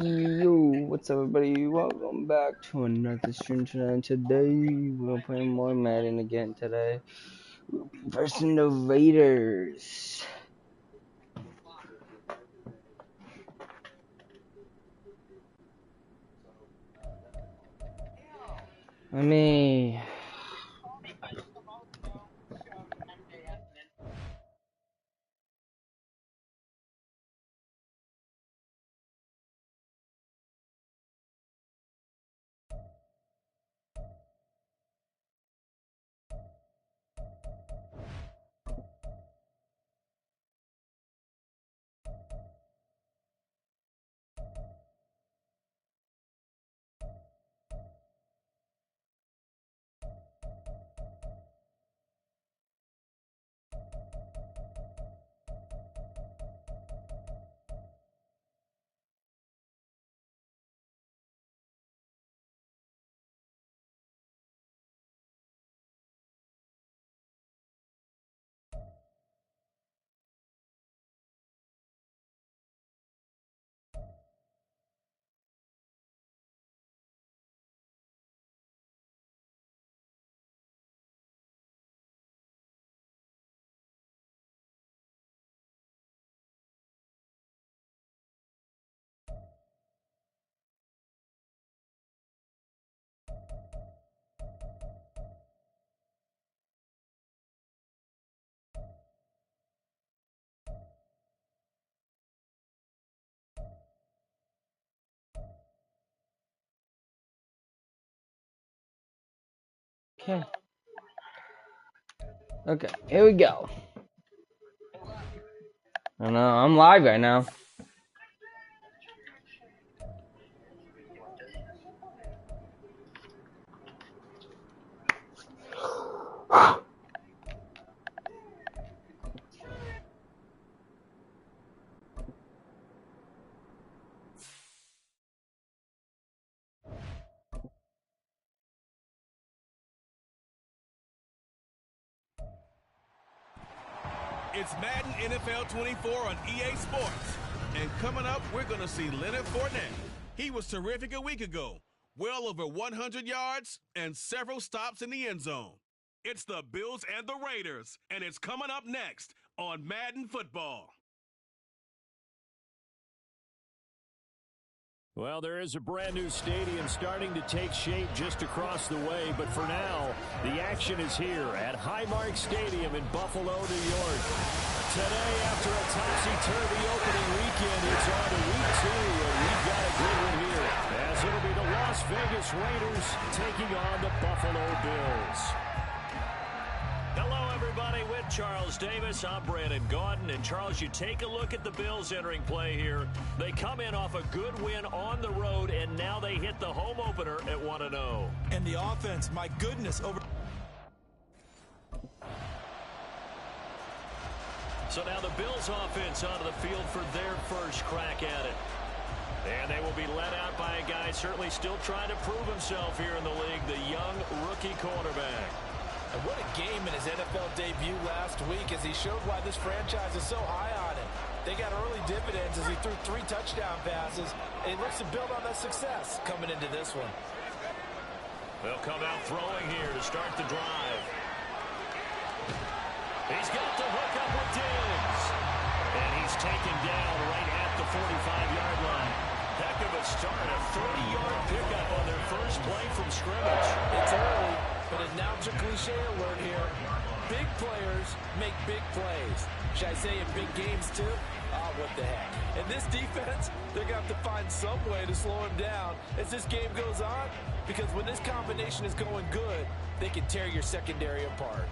Yo, what's up everybody? Welcome back to another stream tonight. Today we're playing more Madden again today. We'll be versing the Raiders. Let me... Okay, here we go. I know, I'm live right now. It's Madden NFL 24 on EA Sports. And coming up, we're going to see Leonard Fournette. He was terrific a week ago. Well over 100 yards and several stops in the end zone. It's the Bills and the Raiders, and it's coming up next on Madden Football. Well, there is a brand new stadium starting to take shape just across the way, but for now, the action is here at Highmark Stadium in Buffalo, New York. Today, after a topsy-turvy opening weekend, it's on to week 2, and we've got a good one here, as it'll be the Las Vegas Raiders taking on the Buffalo Bills. Hello, everybody. With Charles Davis, I'm Brandon Gaudin. And, Charles, you take a look at the Bills entering play here. They come in off a good win on the road, and now they hit the home opener at 1-0. And the offense, my goodness, over... So now the Bills offense onto the field for their first crack at it. And they will be led out by a guy certainly still trying to prove himself here in the league, the young rookie quarterback. And what a game in his NFL debut last week as he showed why this franchise is so high on him. They got early dividends as he threw 3 touchdown passes, and he looks to build on that success coming into this one. They'll come out throwing here to start the drive. He's got the hook up with Diggs. And he's taken down right at the 45-yard line. Heck of a start, a 30-yard pickup on their first play from scrimmage. It's early, but announcer cliche alert here. Big players make big plays. Should I say in big games too? Oh, what the heck. And this defense, they're going to have to find some way to slow him down as this game goes on, because when this combination is going good, they can tear your secondary apart.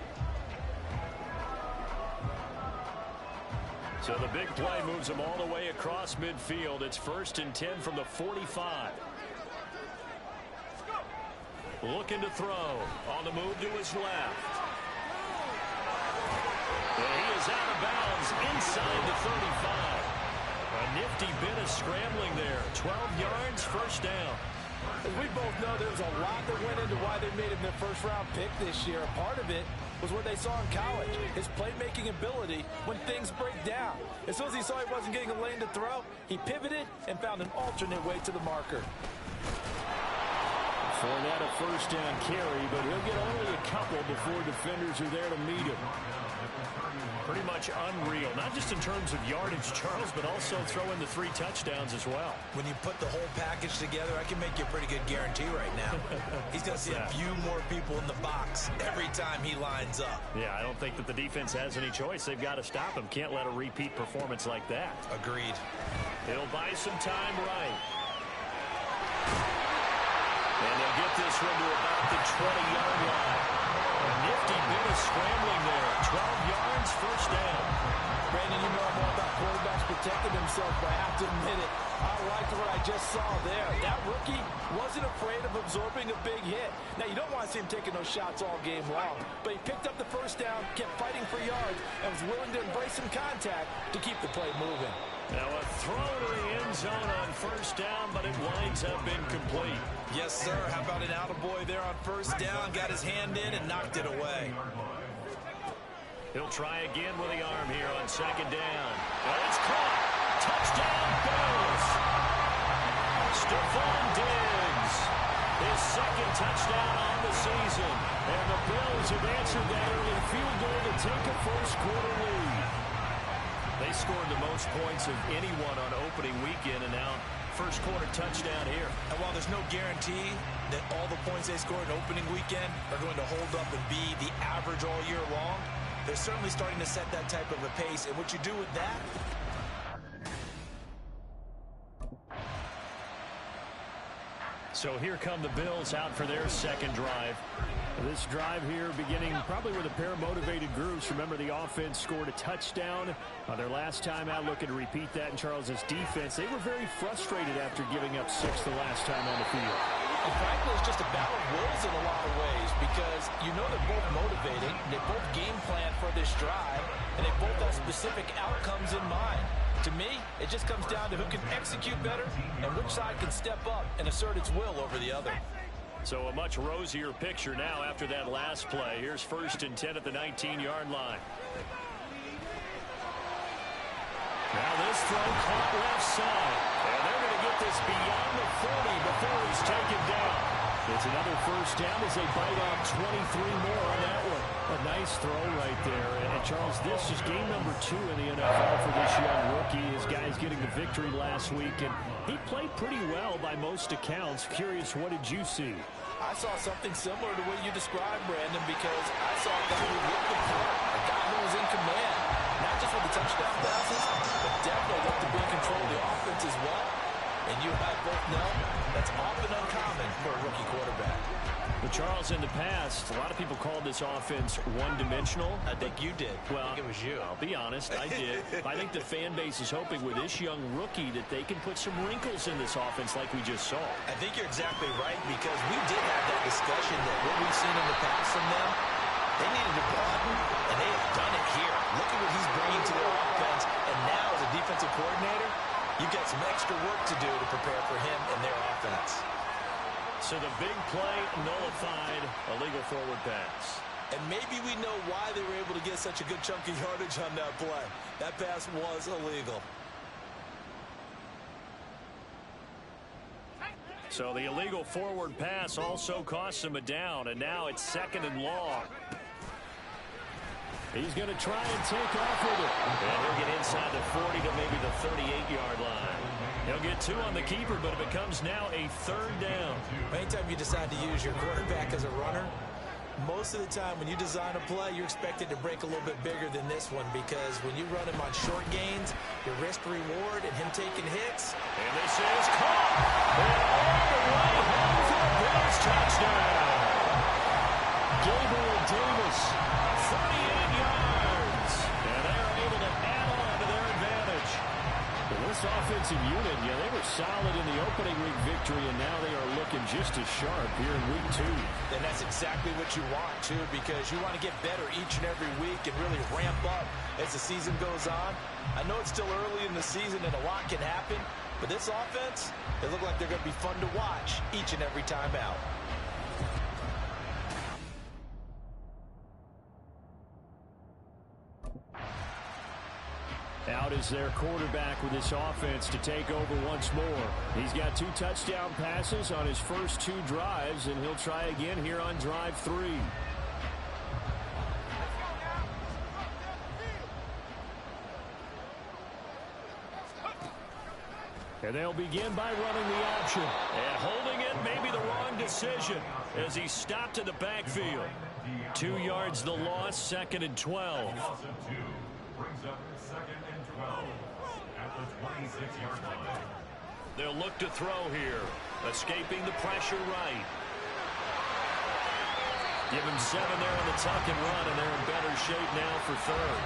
So the big play moves him all the way across midfield. It's 1st and 10 from the 45. Looking to throw. On the move to his left. And he is out of bounds inside the 35. A nifty bit of scrambling there. 12 yards, first down. As we both know, there was a lot that went into why they made him their first-round pick this year. Part of it was what they saw in college, his playmaking ability when things break down. As soon as he saw he wasn't getting a lane to throw, he pivoted and found an alternate way to the marker. Fournette a first down carry, but he'll get only a couple before defenders are there to meet him. Pretty much unreal, not just in terms of yardage, Charles, but also throw in the 3 touchdowns as well. When you put the whole package together, I can make you a pretty good guarantee right now. He's going to see a few more people in the box every time he lines up. Yeah, I don't think that the defense has any choice. They've got to stop him. Can't let a repeat performance like that. Agreed. He'll buy some time right. And they'll get this one to about the 20-yard line. A nifty bit of scrambling there. 12 yards, first down. Brandon, you know I'm all about quarterbacks protecting themselves, but I have to admit it. I liked what I just saw there. That rookie wasn't afraid of absorbing a big hit. Now, you don't want to see him taking those shots all game long, but he picked up the first down, kept fighting for yards, and was willing to embrace some contact to keep the play moving. Now a throw to the end zone on first down, but it winds up incomplete. Yes, sir. How about an attaboy there on first down? Got his hand in and knocked it away. He'll try again with the arm here on second down. And it's caught. Touchdown, Bills. Stephon Diggs. His second touchdown on the season. And the Bills have answered that early field goal to take a first-quarter lead. They scored the most points of anyone on opening weekend, and now first-quarter touchdown here. And while there's no guarantee that all the points they scored opening weekend are going to hold up and be the average all year long, they're certainly starting to set that type of a pace. And what you do with that... So here come the Bills out for their second drive. This drive here beginning probably with a pair of motivated groups. Remember, the offense scored a touchdown on their last time out, looking to repeat that in Charles's defense. They were very frustrated after giving up 6 the last time on the field. And frankly, it's just a battle of wills in a lot of ways because you know they're both motivated, they both game plan for this drive, and they both have specific outcomes in mind. To me, it just comes down to who can execute better and which side can step up and assert its will over the other. So a much rosier picture now after that last play. Here's 1st and 10 at the 19-yard line. Now this throw caught left side. And they're going to get this beyond the 40 before he's taken down. It's another first down as they bite off 23 more on that one. A nice throw right there. And Charles, this is game number 2 in the NFL for this young rookie. His guys getting the victory last week, and he played pretty well by most accounts. Curious, what did you see? I saw something similar to what you described, Brandon, because I saw a guy who looked the part, a guy who was in command, not just with the touchdown passes, but definitely looked to be in control of the offense as well. And you and I both know that's often uncommon for a rookie quarterback. But Charles, in the past, a lot of people called this offense one-dimensional. I think you did. Well, I think it was you. I'll be honest, I did. I think the fan base is hoping with this young rookie that they can put some wrinkles in this offense like we just saw. I think you're exactly right because we did have that discussion that what we've seen in the past from them, they needed to broaden, and they have done it here. Look at what he's bringing to their offense, and now as a defensive coordinator, you've got some extra work to do to prepare for him and their offense. So the big play nullified, a legal forward pass. And maybe we know why they were able to get such a good chunk of yardage on that play. That pass was illegal. So the illegal forward pass also costs him a down, and now it's 2nd and long. He's going to try and take off with it. And he'll get inside the 40 to maybe the 38-yard line. He'll get 2 on the keeper, but it becomes now a 3rd down. Anytime you decide to use your quarterback as a runner, most of the time when you design a play, you're expected to break a little bit bigger than this one because when you run him on short gains, your risk-reward and him taking hits. And this is caught. And all the way home for the Bills touchdown. Gabriel Davis, 38 yards. And they're able to add on to their advantage. Well, this offensive unit, yeah, they were solid in the opening week victory, and now they are looking just as sharp here in week 2. And that's exactly what you want, too, because you want to get better each and every week and really ramp up as the season goes on. I know it's still early in the season and a lot can happen, But this offense, they look like they're going to be fun to watch each and every time out. Out is their quarterback with this offense to take over once more. He's got 2 touchdown passes on his first 2 drives, and he'll try again here on drive 3. And they'll begin by running the option. And holding it may be the wrong decision as he stopped in the backfield. 2 yards the loss, 2nd and 12. Brings up 2nd and 12 at the 26-yard line. They'll look to throw here. Escaping the pressure right. Give him 7 there on the tuck and run, and they're in better shape now for 3rd.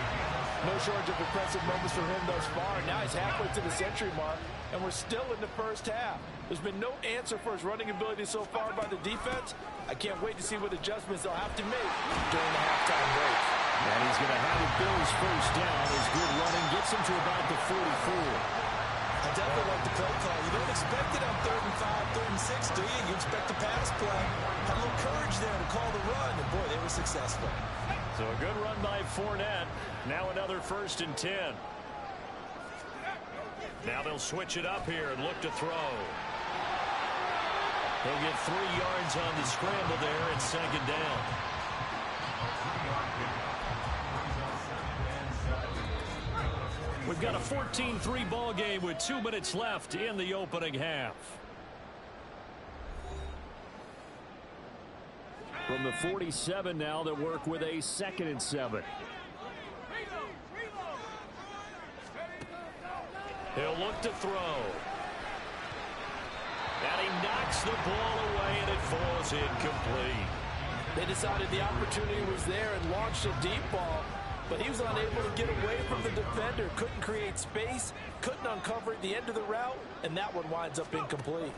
No shortage of impressive moments from him thus far. Now he's halfway to the century mark, and we're still in the first half. There's been no answer for his running ability so far by the defense. I can't wait to see what adjustments they'll have to make during the halftime break. And he's going to have the Bills first down. His good running gets him to about the 44. I definitely like the play call. You don't expect it on 3rd and 5, 3rd and 6, do you? You expect the pass play. Had a little courage there to call the run, and boy, they were successful. So a good run by Fournette. Now another 1st and 10. Now they'll switch it up here and look to throw. He'll get 3 yards on the scramble there at 2nd down. We've got a 14-3 ball game with 2 minutes left in the opening half. From the 47 now, they'll work with a 2nd and 7. He'll look to throw. And he knocks the ball away, and it falls incomplete. They decided the opportunity was there and launched a deep ball, but he was unable to get away from the defender. Couldn't create space, couldn't uncover at the end of the route, and that one winds up incomplete.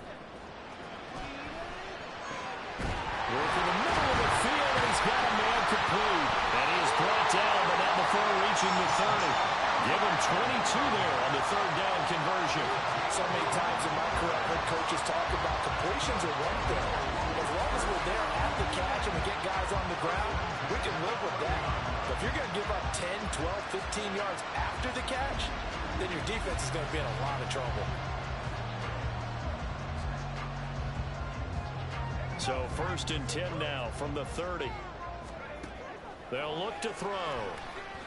Working the middle of the field, and he's got a man complete. And he is brought down, but not before reaching the 30. Give him 22 there on the 3rd down conversion. So many times in my career, I've heard coaches talk about completions are one thing. As long as we're there at the catch and we get guys on the ground, we can live with that. But if you're going to give up 10, 12, 15 yards after the catch, then your defense is going to be in a lot of trouble. So 1st and 10 now from the 30. They'll look to throw.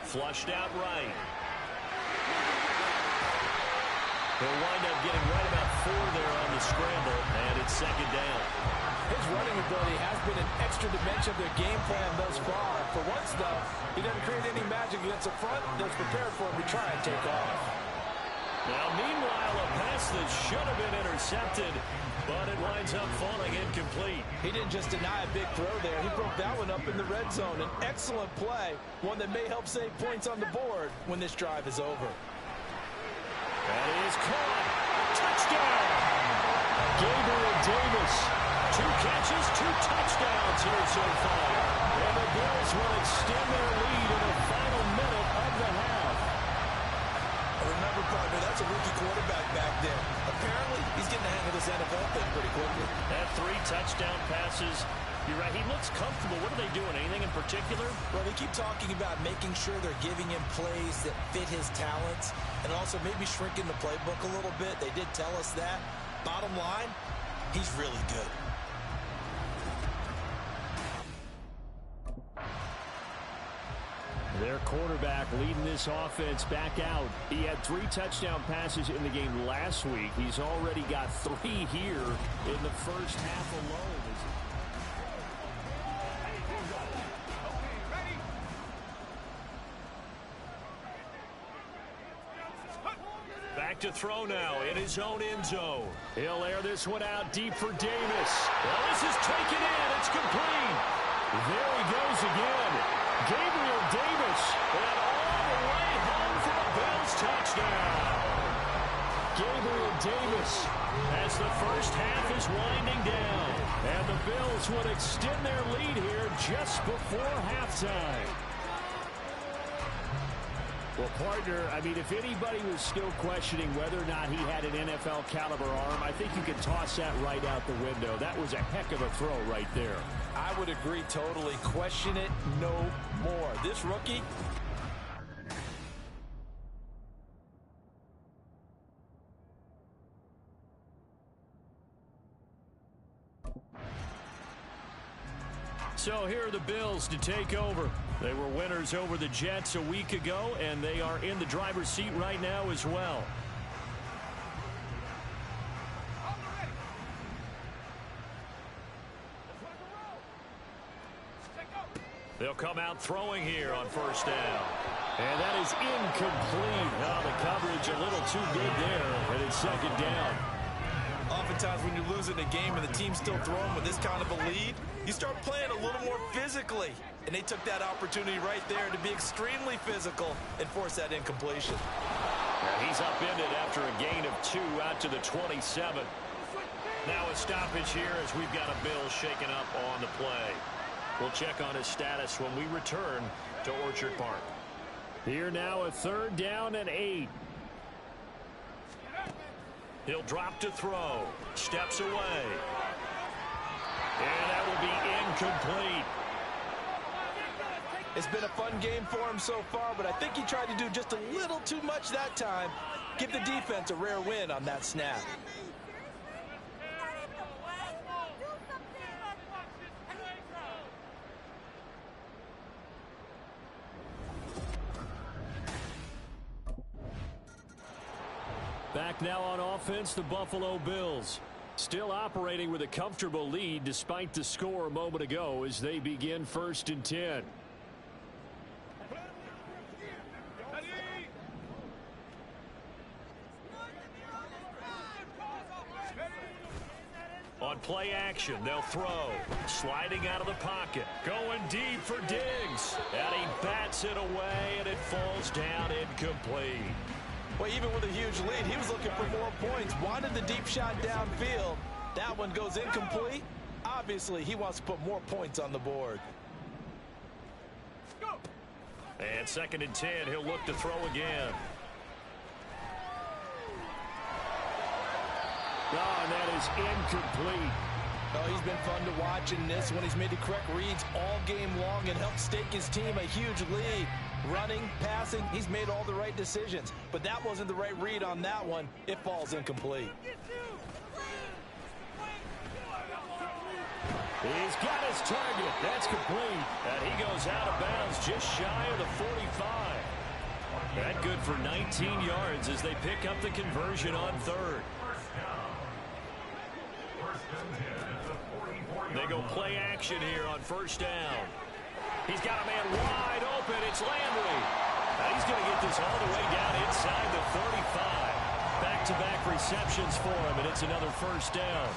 Flushed out right. He'll wind up getting right about 4 there on the scramble, and it's 2nd down. His running ability has been an extra dimension of their game plan thus far. For once, though, he doesn't create any magic against the front that's prepared for him to try and take off. Now, meanwhile, a pass that should have been intercepted, but it winds up falling incomplete. He didn't just deny a big throw there. He broke that one up in the red zone. An excellent play, one that may help save points on the board when this drive is over. That is caught. Touchdown! Gabriel Davis. 2 catches, 2 touchdowns here so far. And the Bills will extend their lead in the final minute of the half. Remember, partner, that's a rookie quarterback back there. Apparently, he's getting the hang of this NFL thing pretty quickly. That 3 touchdown passes. You're right, he looks comfortable. What are they doing? Anything in particular? Well, they keep talking about making sure they're giving him plays that fit his talents and also maybe shrinking the playbook a little bit. They did tell us that. Bottom line, he's really good. Their quarterback leading this offense back out. He had 3 touchdown passes in the game last week. He's already got 3 here in the first half alone. Back to throw now in his own end zone. He'll air this one out deep for Davis. Well, this is taken in. It's complete. There he goes again. Gabriel Davis, and all the way home for a Bills touchdown. Gabriel Davis, as the first half is winding down, and the Bills would extend their lead here just before halftime. Well, partner, I mean, if anybody was still questioning whether or not he had an NFL caliber arm, I think you could toss that right out the window. That was a heck of a throw right there. I would agree totally. Question it no more. This rookie... So here are the Bills to take over. They were winners over the Jets a week ago, and they are in the driver's seat right now as well. They'll come out throwing here on first down. And that is incomplete. Oh, the coverage a little too good there, and it's second down. Oftentimes when you're losing a game and the team's still throwing with this kind of a lead, you start playing a little more physically. And they took that opportunity right there to be extremely physical and force that incompletion. And he's upended after a gain of 2 out to the 27. Now a stoppage here as we've got a Bill shaken up on the play. We'll check on his status when we return to Orchard Park. Here now a 3rd down and 8. He'll drop to throw. Steps away. And that will be incomplete. It's been a fun game for him so far, but I think he tried to do just a little too much that time. Give the defense a rare win on that snap. Back now on offense, the Buffalo Bills. Still operating with a comfortable lead despite the score a moment ago as they begin 1st and 10. On play action, they'll throw. Sliding out of the pocket. Going deep for Diggs. And he bats it away, and it falls down incomplete. Well, even with a huge lead, he was looking for more points. Wanted the deep shot downfield. That one goes incomplete. Obviously, he wants to put more points on the board. And 2nd and 10, he'll look to throw again. Oh, and that is incomplete. Oh, he's been fun to watch in this one. He's made the correct reads all game long and helped stake his team a huge lead. Running, passing, he's made all the right decisions. But that wasn't the right read on that one. It falls incomplete. He's got his target. That's complete. And he goes out of bounds just shy of the 45. That good for 19 yards as they pick up the conversion on 3rd. They go play action here on 1st down. He's got a man wide open. It's Landry. Now he's going to get this all the way down inside the 35. Back-to-back receptions for him, and it's another 1st down.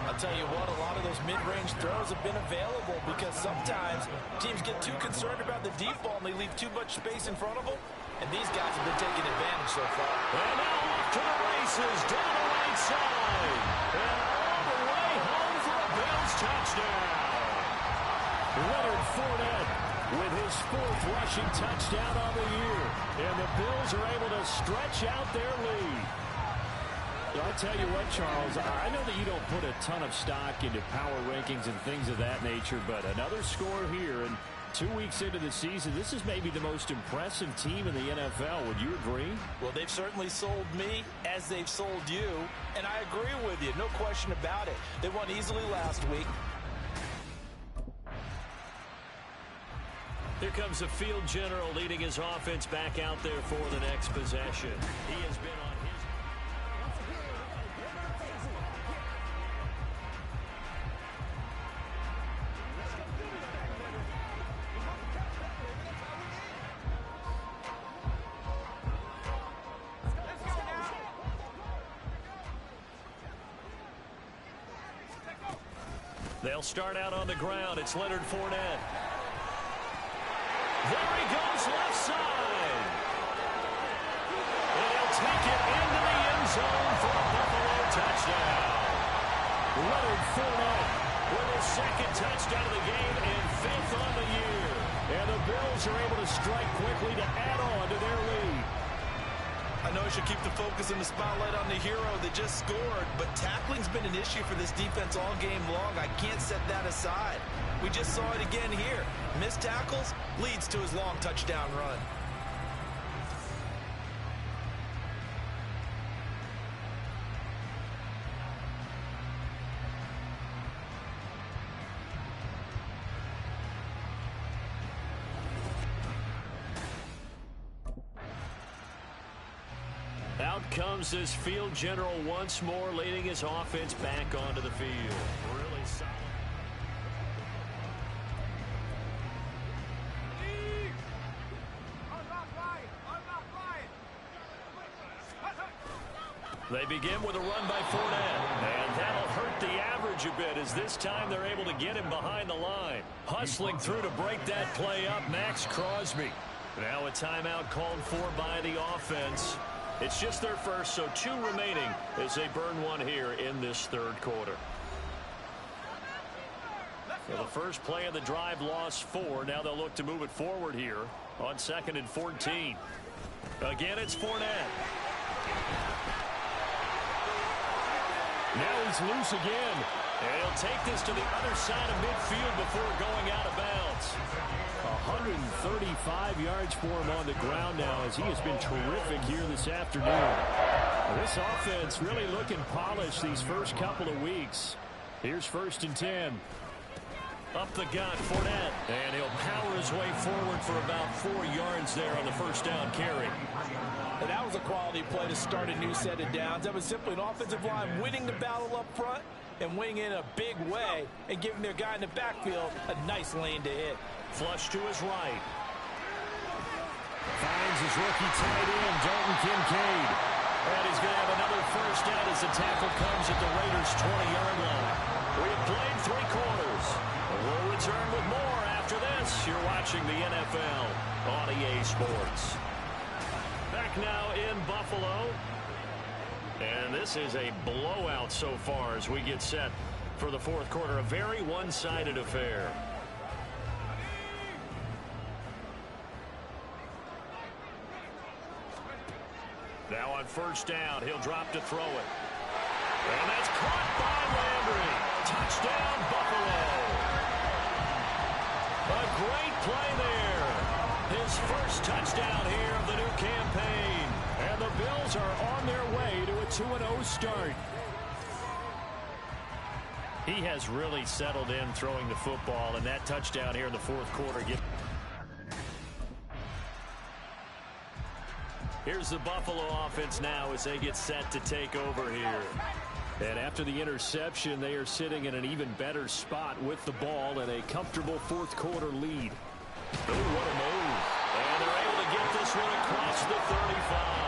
I'll tell you what, a lot of those mid-range throws have been available because sometimes teams get too concerned about the deep ball and they leave too much space in front of them. And these guys have been taking advantage so far. And now off to the races down the right side. And all the way home for a Bills touchdown. Leonard Fournette with his 4th rushing touchdown on the year. And the Bills are able to stretch out their lead. I'll tell you what, Charles, I know that you don't put a ton of stock into power rankings and things of that nature, but another score here, and 2 weeks into the season, this is maybe the most impressive team in the NFL. Would you agree? Well, they've certainly sold me as they've sold you, and I agree with you, no question about it. They won easily last week. Here comes the field general leading his offense back out there for the next possession. He has been on his... They'll start out on the ground. It's Leonard Fournette. There he goes, left side. And he'll take it into the end zone for a Buffalo touchdown. Leonard Fournette with his 2nd touchdown of the game and 5th on the year. And the Bills are able to strike quickly to add on to their lead. I know I should keep the focus and the spotlight on the hero that just scored, but tackling's been an issue for this defense all game long. I can't set that aside. We just saw it again here. Missed tackles leads to his long touchdown run. Out comes this field general once more, leading his offense back onto the field. Really solid. They begin with a run by Fournette, and that'll hurt the average a bit as this time they're able to get him behind the line. Hustling through to break that play up, Max Crosby. Now a timeout called for by the offense. It's just their first, so 2 remaining as they burn one here in this third quarter. So the first play of the drive lost 4. Now they'll look to move it forward here on 2nd and 14. Again, it's Fournette. Now he's loose again. And he'll take this to the other side of midfield before going out of bounds. 135 yards for him on the ground now as he has been terrific here this afternoon. This offense really looking polished these first couple of weeks. Here's 1st and 10. Up the gut, Fournette. And he'll power his way forward for about 4 yards there on the first down carry. And that was a quality play to start a new set of downs. That was simply an offensive line winning the battle up front and winning in a big way and giving their guy in the backfield a nice lane to hit. Flush to his right. Finds his rookie tight end, Dalton Kincaid. And he's going to have another first down as the tackle comes at the Raiders' 20-yard line. We have played 3 quarters. We'll return with more after this. You're watching the NFL on EA Sports. Back now in Buffalo. And this is a blowout so far as we get set for the fourth quarter. A very one-sided affair. Now on first down, he'll drop to throw it. And that's caught by Landry. Touchdown, Buffalo. A great play there. His first touchdown here of the new campaign. And the Bills are on their way to a 2-0 start. He has really settled in throwing the football, and that touchdown here in the fourth quarter. Here's the Buffalo offense now as they get set to take over here. And after the interception, they are sitting in an even better spot with the ball and a comfortable fourth quarter lead. Oh, what a move. And they're able to get this one across the 35.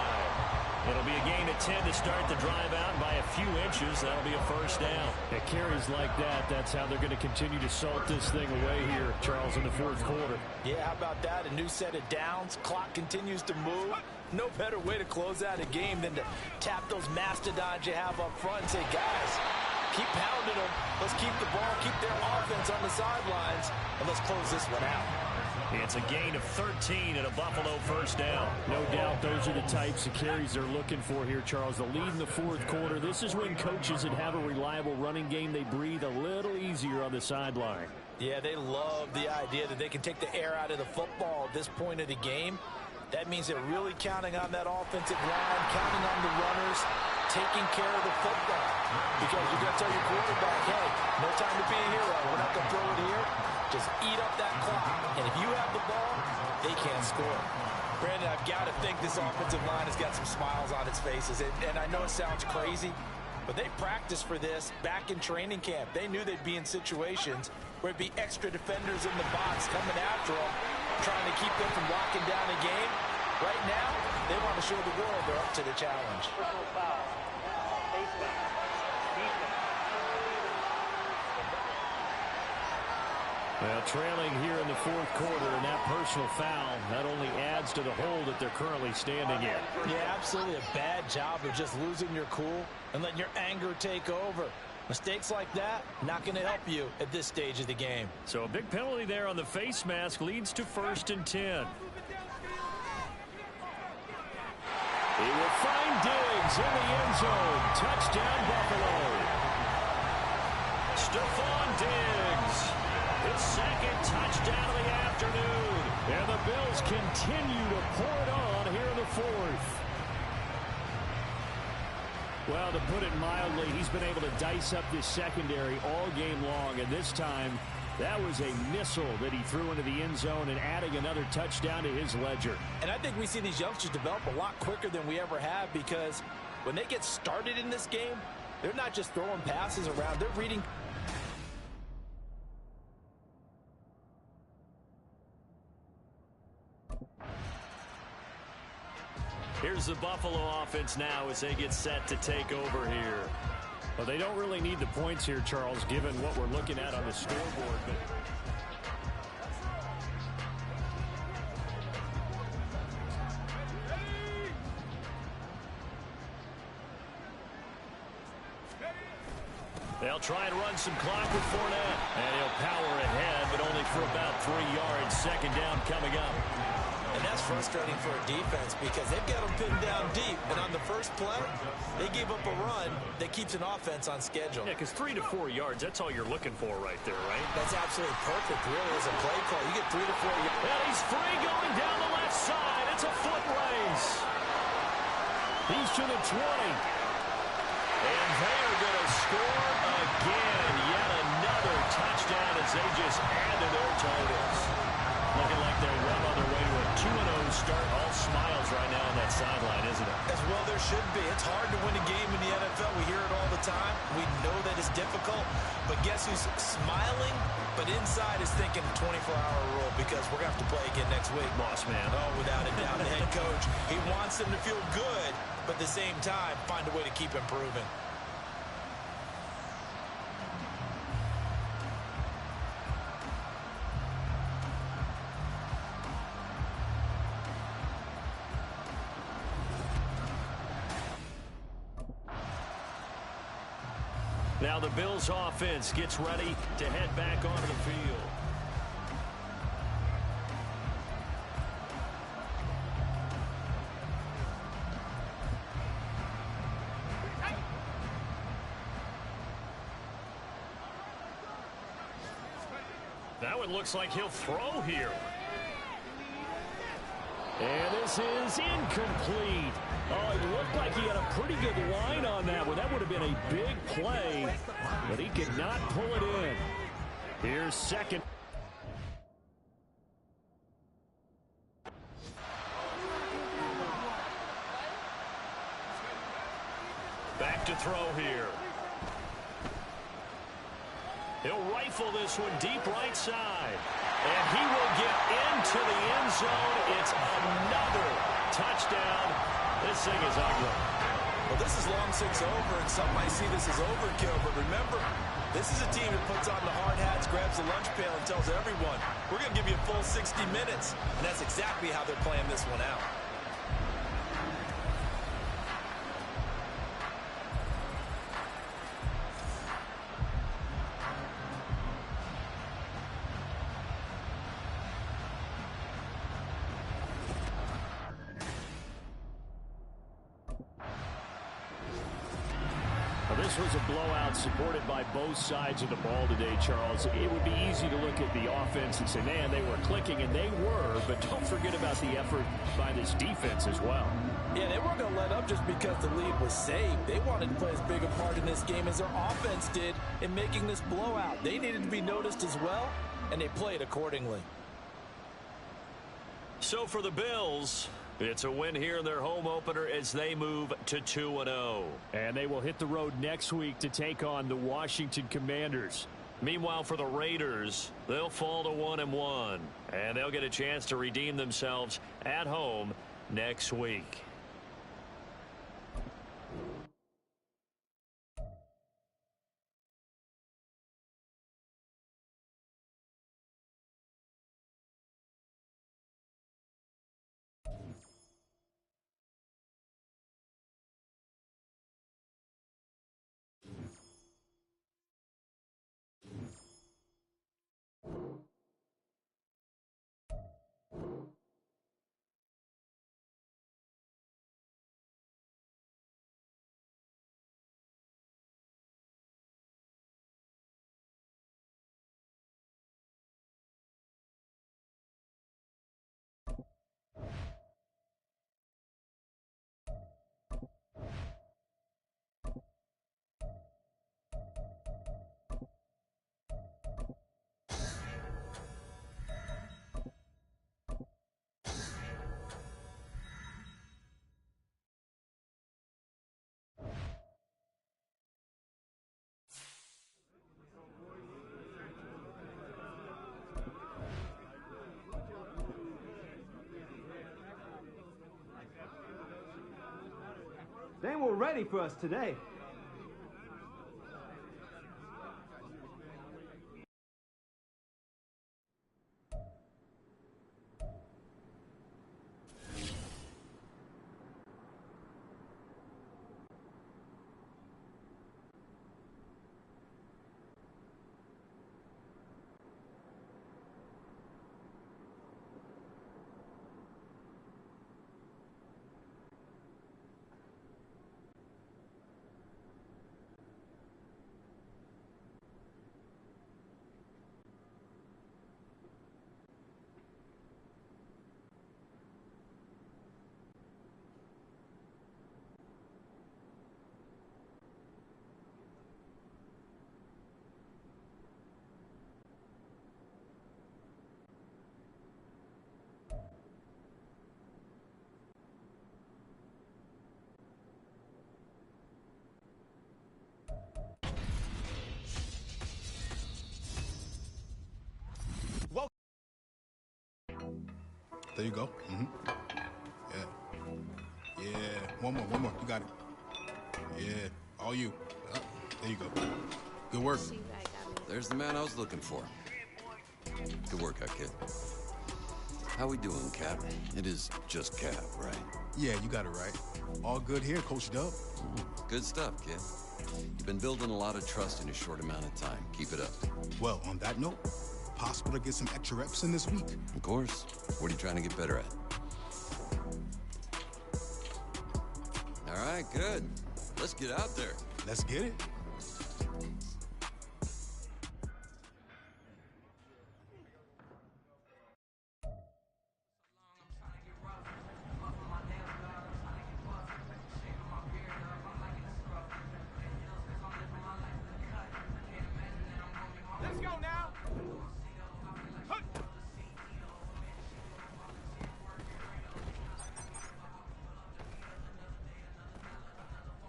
It'll be a gain of 10 to start the drive out by a few inches. That'll be a first down. It carries like that. That's how they're going to continue to salt this thing away here, Charles, in the fourth quarter. Yeah, how about that? A new set of downs. Clock continues to move. No better way to close out a game than to tap those mastodons you have up front and say, guys, keep pounding them. Let's keep the ball, keep their offense on the sidelines, and let's close this one out. It's a gain of 13 and a Buffalo first down. No doubt those are the types of carries they're looking for here, Charles. The lead in the fourth quarter. This is when coaches that have a reliable running game, they breathe a little easier on the sideline. Yeah, they love the idea that they can take the air out of the football at this point of the game. That means they're really counting on that offensive line, counting on the runners, taking care of the football. Because you're going to tell your quarterback, hey, no time to be a hero. We're not going to throw it here. Just eat up that clock. And if you have the ball, they can't score. Brandon, I've got to think this offensive line has got some smiles on its faces. And I know it sounds crazy, but they practiced for this back in training camp. They knew they'd be in situations where it'd be extra defenders in the box coming after them, trying to keep them from locking down a game. Right now, they want to show the world they're up to the challenge. Well, trailing here in the fourth quarter, and that personal foul, that only adds to the hole that they're currently standing in. Yeah, absolutely a bad job of just losing your cool and letting your anger take over. Mistakes like that, not going to help you at this stage of the game. So a big penalty there on the face mask leads to 1st and 10. He will find Diggs in the end zone. Touchdown, Buffalo. Stephon Diggs, his 2nd touchdown of the afternoon. And the Bills continue to pour it on here in the 4th. Well, to put it mildly, he's been able to dice up this secondary all game long. And this time, that was a missile that he threw into the end zone and adding another touchdown to his ledger. And I think we see these youngsters develop a lot quicker than we ever have, because when they get started in this game, they're not just throwing passes around. They're reading. Here's the Buffalo offense now as they get set to take over here. Well, they don't really need the points here, Charles, given what we're looking at on the scoreboard. But they'll try and run some clock with Fournette. And he'll power ahead, but only for about 3 yards. 2nd down coming up. And that's frustrating for a defense because they've got them pinned down deep. And on the first play, they gave up a run that keeps an offense on schedule. Yeah, because 3 to 4 yards, that's all you're looking for right there, right? That's absolutely perfect, really, as a play call. You get 3 to 4 yards. And he's free going down the left side. It's a foot race. He's to the 20. And they are going to score again. Yet another touchdown as they just add to their totals. Looking like they're well on their way to a 2-0 start. All smiles right now on that sideline, isn't it? As well there should be. It's hard to win a game in the NFL. We hear it all the time. We know that it's difficult. But guess who's smiling? But inside is thinking 24-hour rule, because we're going to have to play again next week. Boss man. Oh, without a doubt. The head coach, he wants them to feel good, but at the same time, find a way to keep improving. Now the Bills offense gets ready to head back onto the field. That one looks like he'll throw here. And this is incomplete. Oh, it looked like he had a pretty good line on that one. That would have been a big play, but he could not pull it in. Here's 2nd. Back to throw here. He'll rifle this one deep right side. And he will get into the end zone. It's another touchdown. This thing is ugly. Well, this is long since over, and some might see this as overkill. But remember, this is a team that puts on the hard hats, grabs the lunch pail, and tells everyone, we're going to give you a full 60 minutes. And that's exactly how they're playing this one out. This was a blowout supported by both sides of the ball today, Charles. It would be easy to look at the offense and say, man, they were clicking, and they were, but don't forget about the effort by this defense as well. Yeah, they weren't going to let up just because the lead was saved. They wanted to play as big a part in this game as their offense did in making this blowout. They needed to be noticed as well, and they played accordingly. So for the Bills, it's a win here in their home opener as they move to 2-0. And they will hit the road next week to take on the Washington Commanders. Meanwhile, for the Raiders, they'll fall to 1-1. And they'll get a chance to redeem themselves at home next week. They were ready for us today. There you go. Yeah. Yeah. One more. You got it. Yeah. All you. There you go. Good work. There's the man I was looking for. Good work out, kid. How we doing, Cap? It is just Cap, right? Yeah, you got it right. All good here, Coach Dub. Good stuff, kid. You've been building a lot of trust in a short amount of time. Keep it up. Well, on that note, possible to get some extra reps in this week. Of course. What are you trying to get better at? All right, good. Let's get out there. Let's get it. Let's go now.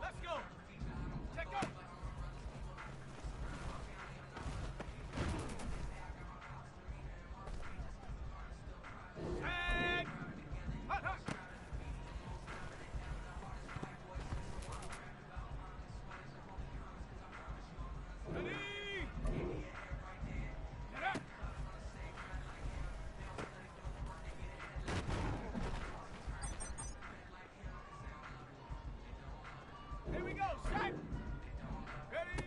Let's go. Check up. Tag. Hut, hut. Ready. Get up. Here we go. Set. Ready.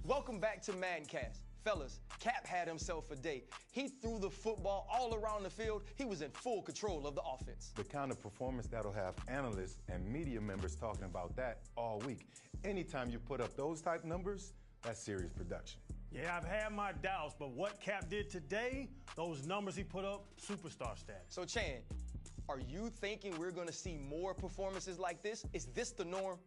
Welcome back to Maddencast. Fellas, Cap had himself a day. He threw the football all around the field. He was in full control of the offense. The kind of performance that'll have analysts and media members talking about that all week. Anytime you put up those type numbers, that's serious production. Yeah, I've had my doubts, but what Cap did today, those numbers he put up, superstar status. So, Chan, are you thinking we're going to see more performances like this? Is this the norm?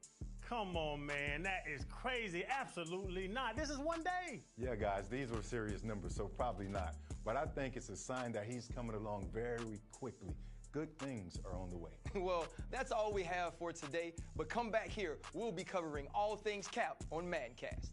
Come on, man, that is crazy. Absolutely not. This is one day. Yeah, guys, these were serious numbers, so probably not. But I think it's a sign that he's coming along very quickly. Good things are on the way. Well, that's all we have for today. But come back here. We'll be covering all things Cap on Maddencast.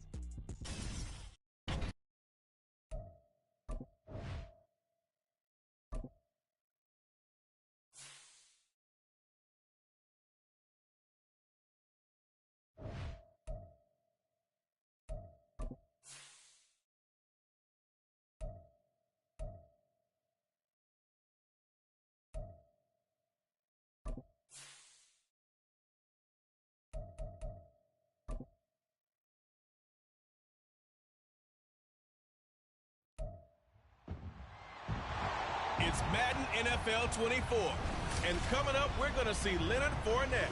It's Madden NFL 24. And coming up, we're going to see Leonard Fournette.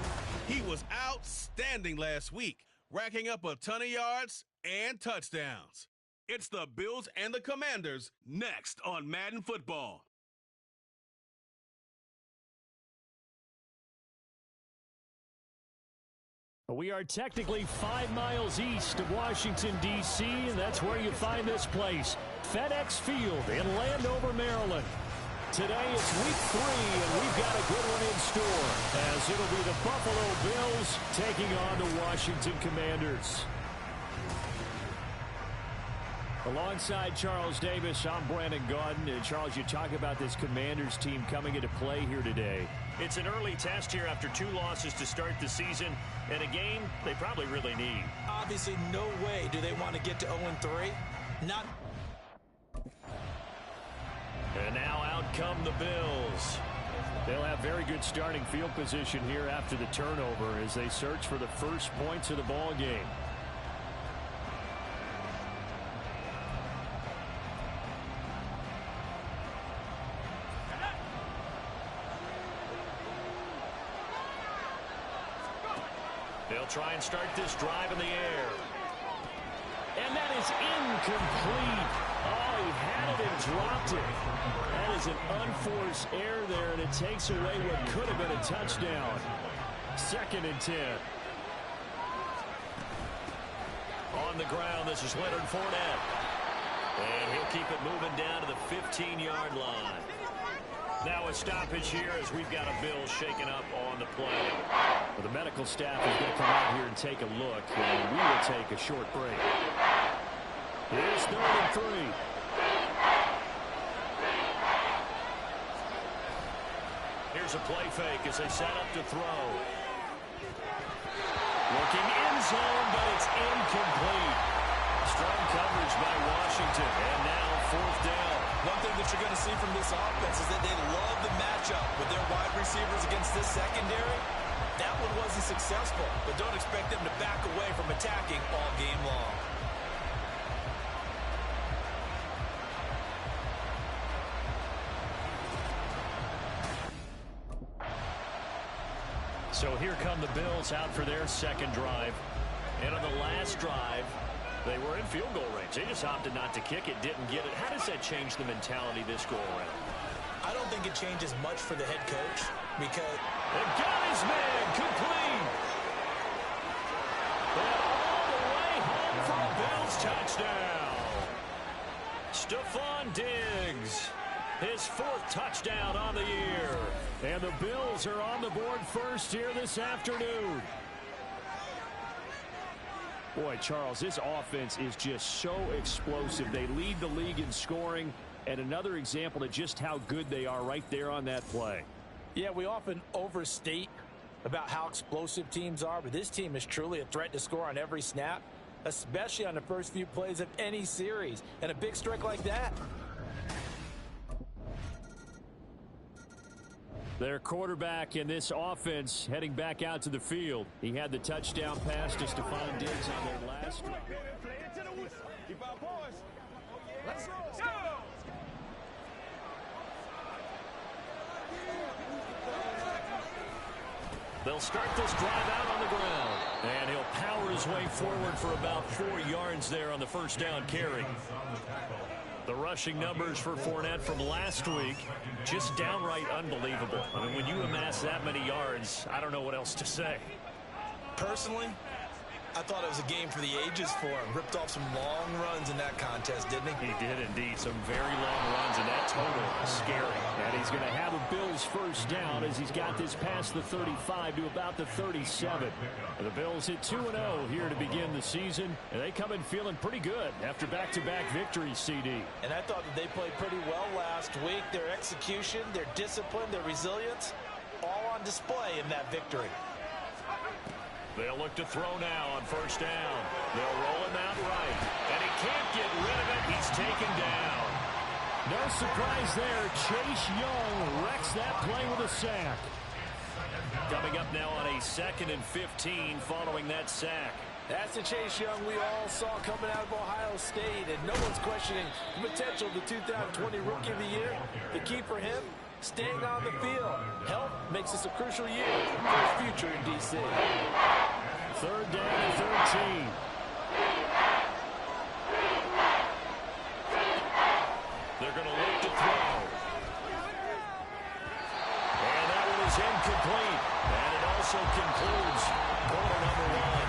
He was outstanding last week, racking up a ton of yards and touchdowns. It's the Bills and the Commanders next on Madden Football. We are technically 5 miles east of Washington, D.C., and that's where you find this place, FedEx Field in Landover, Maryland. Today it's week 3, and we've got a good one in store, as it'll be the Buffalo Bills taking on the Washington Commanders. Alongside Charles Davis, I'm Brandon Gaudin. And Charles, you talk about this Commanders team coming into play here today. It's an early test here after 2 losses to start the season, and a game they probably really need. Obviously, no way do they want to get to 0-3. Not. And now out come the Bills. They'll have very good starting field position here after the turnover as they search for the first points of the ball game. They'll try and start this drive in the air. And that is incomplete. Oh, he had it and dropped it. That is an unforced error there, and it takes away what could have been a touchdown. 2nd and 10. On the ground, this is Leonard Fournette. And he'll keep it moving down to the 15-yard line. Now a stoppage here as we've got a Bill shaken up on the play. Well, the medical staff is going to come out here and take a look, and we will take a short break. Here's 3rd and 3. Here's a play fake as they set up to throw. Looking end zone, but it's incomplete. Strong coverage by Washington, and now 4th down. One thing that you're going to see from this offense is that they love the matchup with their wide receivers against this secondary. That one wasn't successful, but don't expect them to back away from attacking all game long. So here come the Bills out for their 2nd drive. And on the last drive, they were in field goal range. They just opted not to kick it, didn't get it. How does that change the mentality this go around? I don't think it changes much for the head coach because they got his man complete. And all the way home for a Bills touchdown. Stephon Diggs, his 4th touchdown on the year. And the Bills are on the board first here this afternoon. Boy, Charles, this offense is just so explosive. They lead the league in scoring, and another example of just how good they are right there on that play. Yeah, we often overstate about how explosive teams are, but this team is truly a threat to score on every snap, especially on the first few plays of any series. And a big strike like that. Their quarterback in this offense heading back out to the field. He had the touchdown pass to Stephon Diggs on their last drive. Let's go. They'll start this drive out on the ground. And he'll power his way forward for about 4 yards there on the first down carry. The rushing numbers for Fournette from last week, just downright unbelievable. I mean, when you amass that many yards, I don't know what else to say. Personally, I thought it was a game for the ages for him. Ripped off some long runs in that contest, didn't he? He did indeed. Some very long runs, and that total is scary. And he's going to have a Bills first down as he's got this past the 35 to about the 37. And the Bills hit 2-0 here to begin the season, and they come in feeling pretty good after back-to-back victories, CD. And I thought that they played pretty well last week. Their execution, their discipline, their resilience, all on display in that victory. They'll look to throw now on first down. They'll roll him out right. And he can't get rid of it. He's taken down. No surprise there. Chase Young wrecks that play with a sack. Coming up now on a 2nd and 15 following that sack. That's the Chase Young we all saw coming out of Ohio State, and no one's questioning the potential of the 2020 Rookie of the Year. The key for him, staying on the field. Health makes this a crucial year for his future in D.C. 3rd down and 13. They're going to look to throw. And that one is incomplete. And it also whistle concludes quarter number one.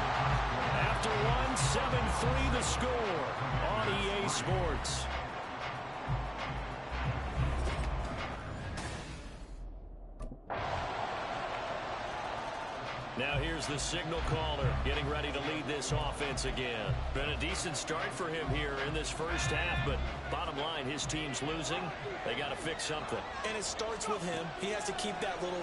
After one, 7-3 the score on EA Sports. Now here's the signal caller getting ready to lead this offense again. Been a decent start for him here in this first half, but bottom line, his team's losing. They got to fix something. And it starts with him. He has to keep that little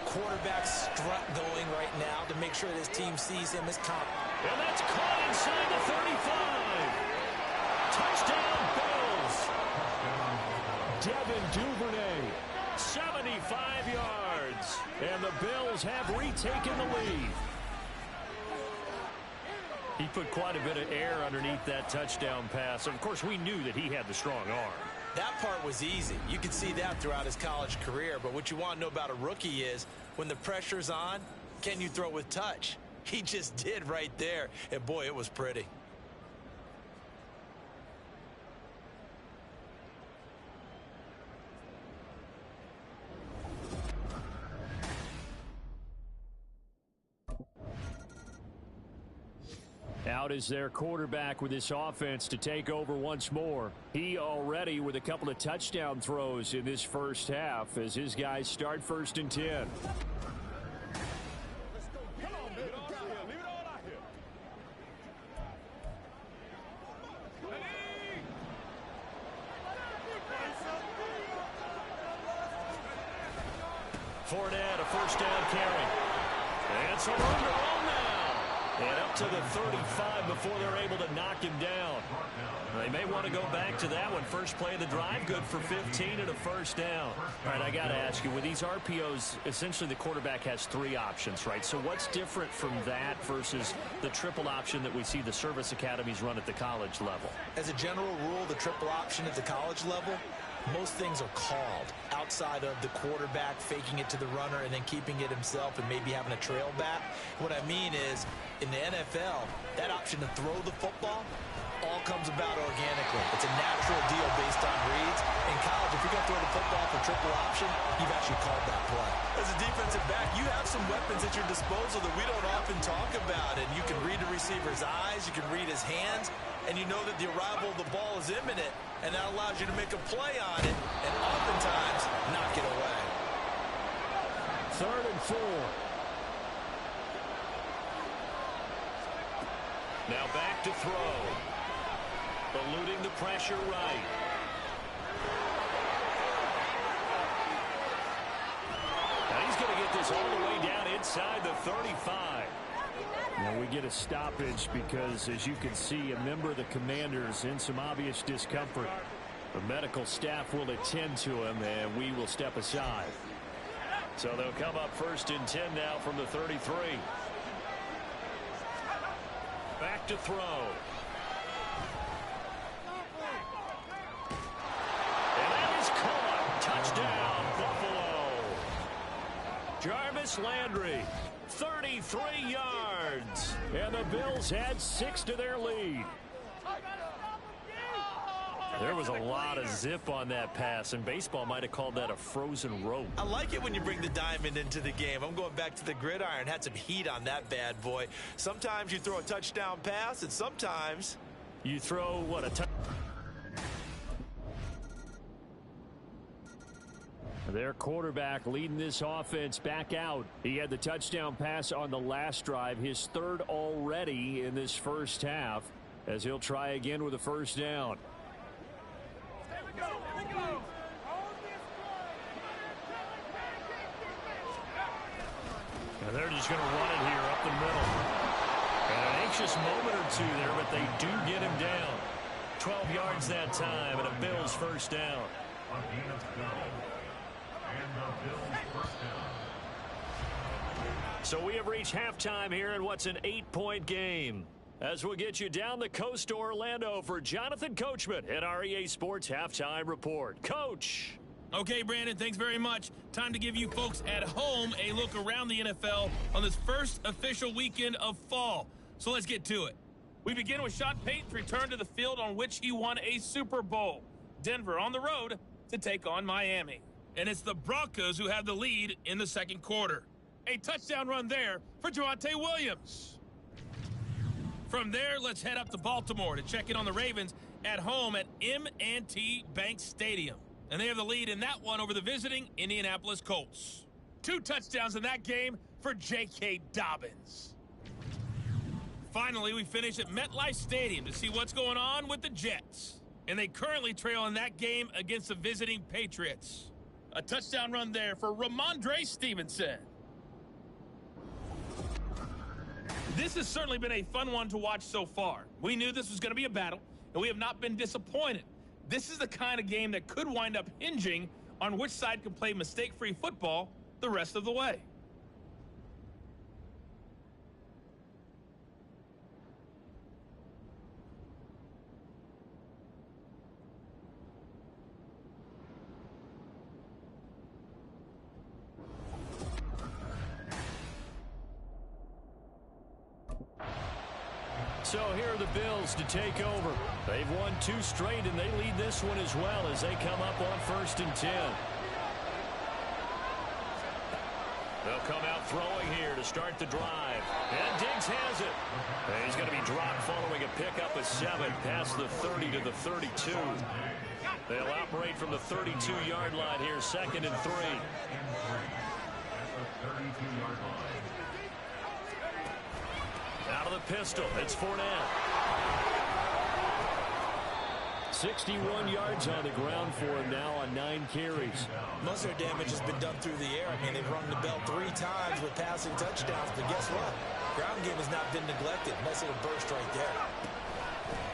quarterback strut going right now to make sure that his team sees him as competent. And that's caught inside the 35. Touchdown, Bills. Devin Duvernay, 75 yards. And the Bills have retaken the lead. He put quite a bit of air underneath that touchdown pass. Of course, we knew that he had the strong arm. That part was easy. You can see that throughout his college career. But what you want to know about a rookie is when the pressure's on, can you throw with touch? He just did right there. And, boy, it was pretty. Out is their quarterback with this offense to take over once more. He already with a couple of touchdown throws in this first half as his guys start 1st and 10. Fournette, a first down carry. And so they're on now. And up to the 35 before they're able to knock him down. They may want to go back to that one. First play of the drive, good for 15 and a first down. All right, I got to ask you, with these RPOs, essentially the quarterback has 3 options, right? So what's different from that versus the triple option that we see the service academies run at the college level? As a general rule, the triple option at the college level, most things are called outside of the quarterback faking it to the runner and then keeping it himself and maybe having a trail back. What I mean is, in the NFL, that option to throw the football all comes about organically. It's a natural deal based on reads. In college, if you're going to throw the football for triple option, you've actually called that play. As a defensive back, you have some weapons at your disposal that we don't often talk about. And you can read the receiver's eyes, you can read his hands, and you know that the arrival of the ball is imminent, and that allows you to make a play on it and oftentimes knock it away. 3rd and 4. Now back to throw. Eluding the pressure right. Now he's going to get this all the way down inside the 35. Now we get a stoppage because, as you can see, a member of the Commanders in some obvious discomfort. The medical staff will attend to him, and we will step aside. So they'll come up 1st and 10 now from the 33. Back to throw. And that is caught. Touchdown, Buffalo. Jarvis Landry, 33 yards. And the Bills had 6 to their lead. There was a lot of zip on that pass, and baseball might have called that a frozen rope. I like it when you bring the diamond into the game. I'm going back to the gridiron. Had some heat on that bad boy. Sometimes you throw a touchdown pass, and sometimes you throw, what, a touchdown? Their quarterback leading this offense back out. He had the touchdown pass on the last drive, his 3rd already in this first half, as he'll try again with a first down. And they're just going to run it here up the middle. And an anxious moment or two there, but they do get him down. 12 yards that time, and a Bills first down. So we have reached halftime here in what's an 8-point game. As we'll get you down the coast to Orlando for Jonathan Coachman at our EA Sports Halftime Report. Coach. Okay, Brandon, thanks very much. Time to give you folks at home a look around the NFL on this first official weekend of fall. So let's get to it. We begin with Sean Payton's return to the field on which he won a Super Bowl. Denver on the road to take on Miami. And it's the Broncos who have the lead in the second quarter. A touchdown run there for Javonte Williams. From there, let's head up to Baltimore to check in on the Ravens at home at M&T Bank Stadium. And they have the lead in that one over the visiting Indianapolis Colts. 2 touchdowns in that game for J.K. Dobbins. Finally, we finish at MetLife Stadium to see what's going on with the Jets. And they currently trail in that game against the visiting Patriots. A touchdown run there for Ramondre Stevenson. This has certainly been a fun one to watch so far. We knew this was going to be a battle, and we have not been disappointed. This is the kind of game that could wind up hinging on which side can play mistake-free football the rest of the way. So here are the Bills to take over. They've won 2 straight, and they lead this one as well as they come up on 1st and 10. They'll come out throwing here to start the drive. And Diggs has it. And he's going to be dropped following a pickup of 7 past the 30 to the 32. They'll operate from the 32-yard line here, 2nd and 3. Out of the pistol, it's Fournette. 61 yards on the ground for him now on 9 carries. Most of their damage has been done through the air. I mean, they've rung the bell 3 times with passing touchdowns, but guess what? Ground game has not been neglected. Nice little burst right there.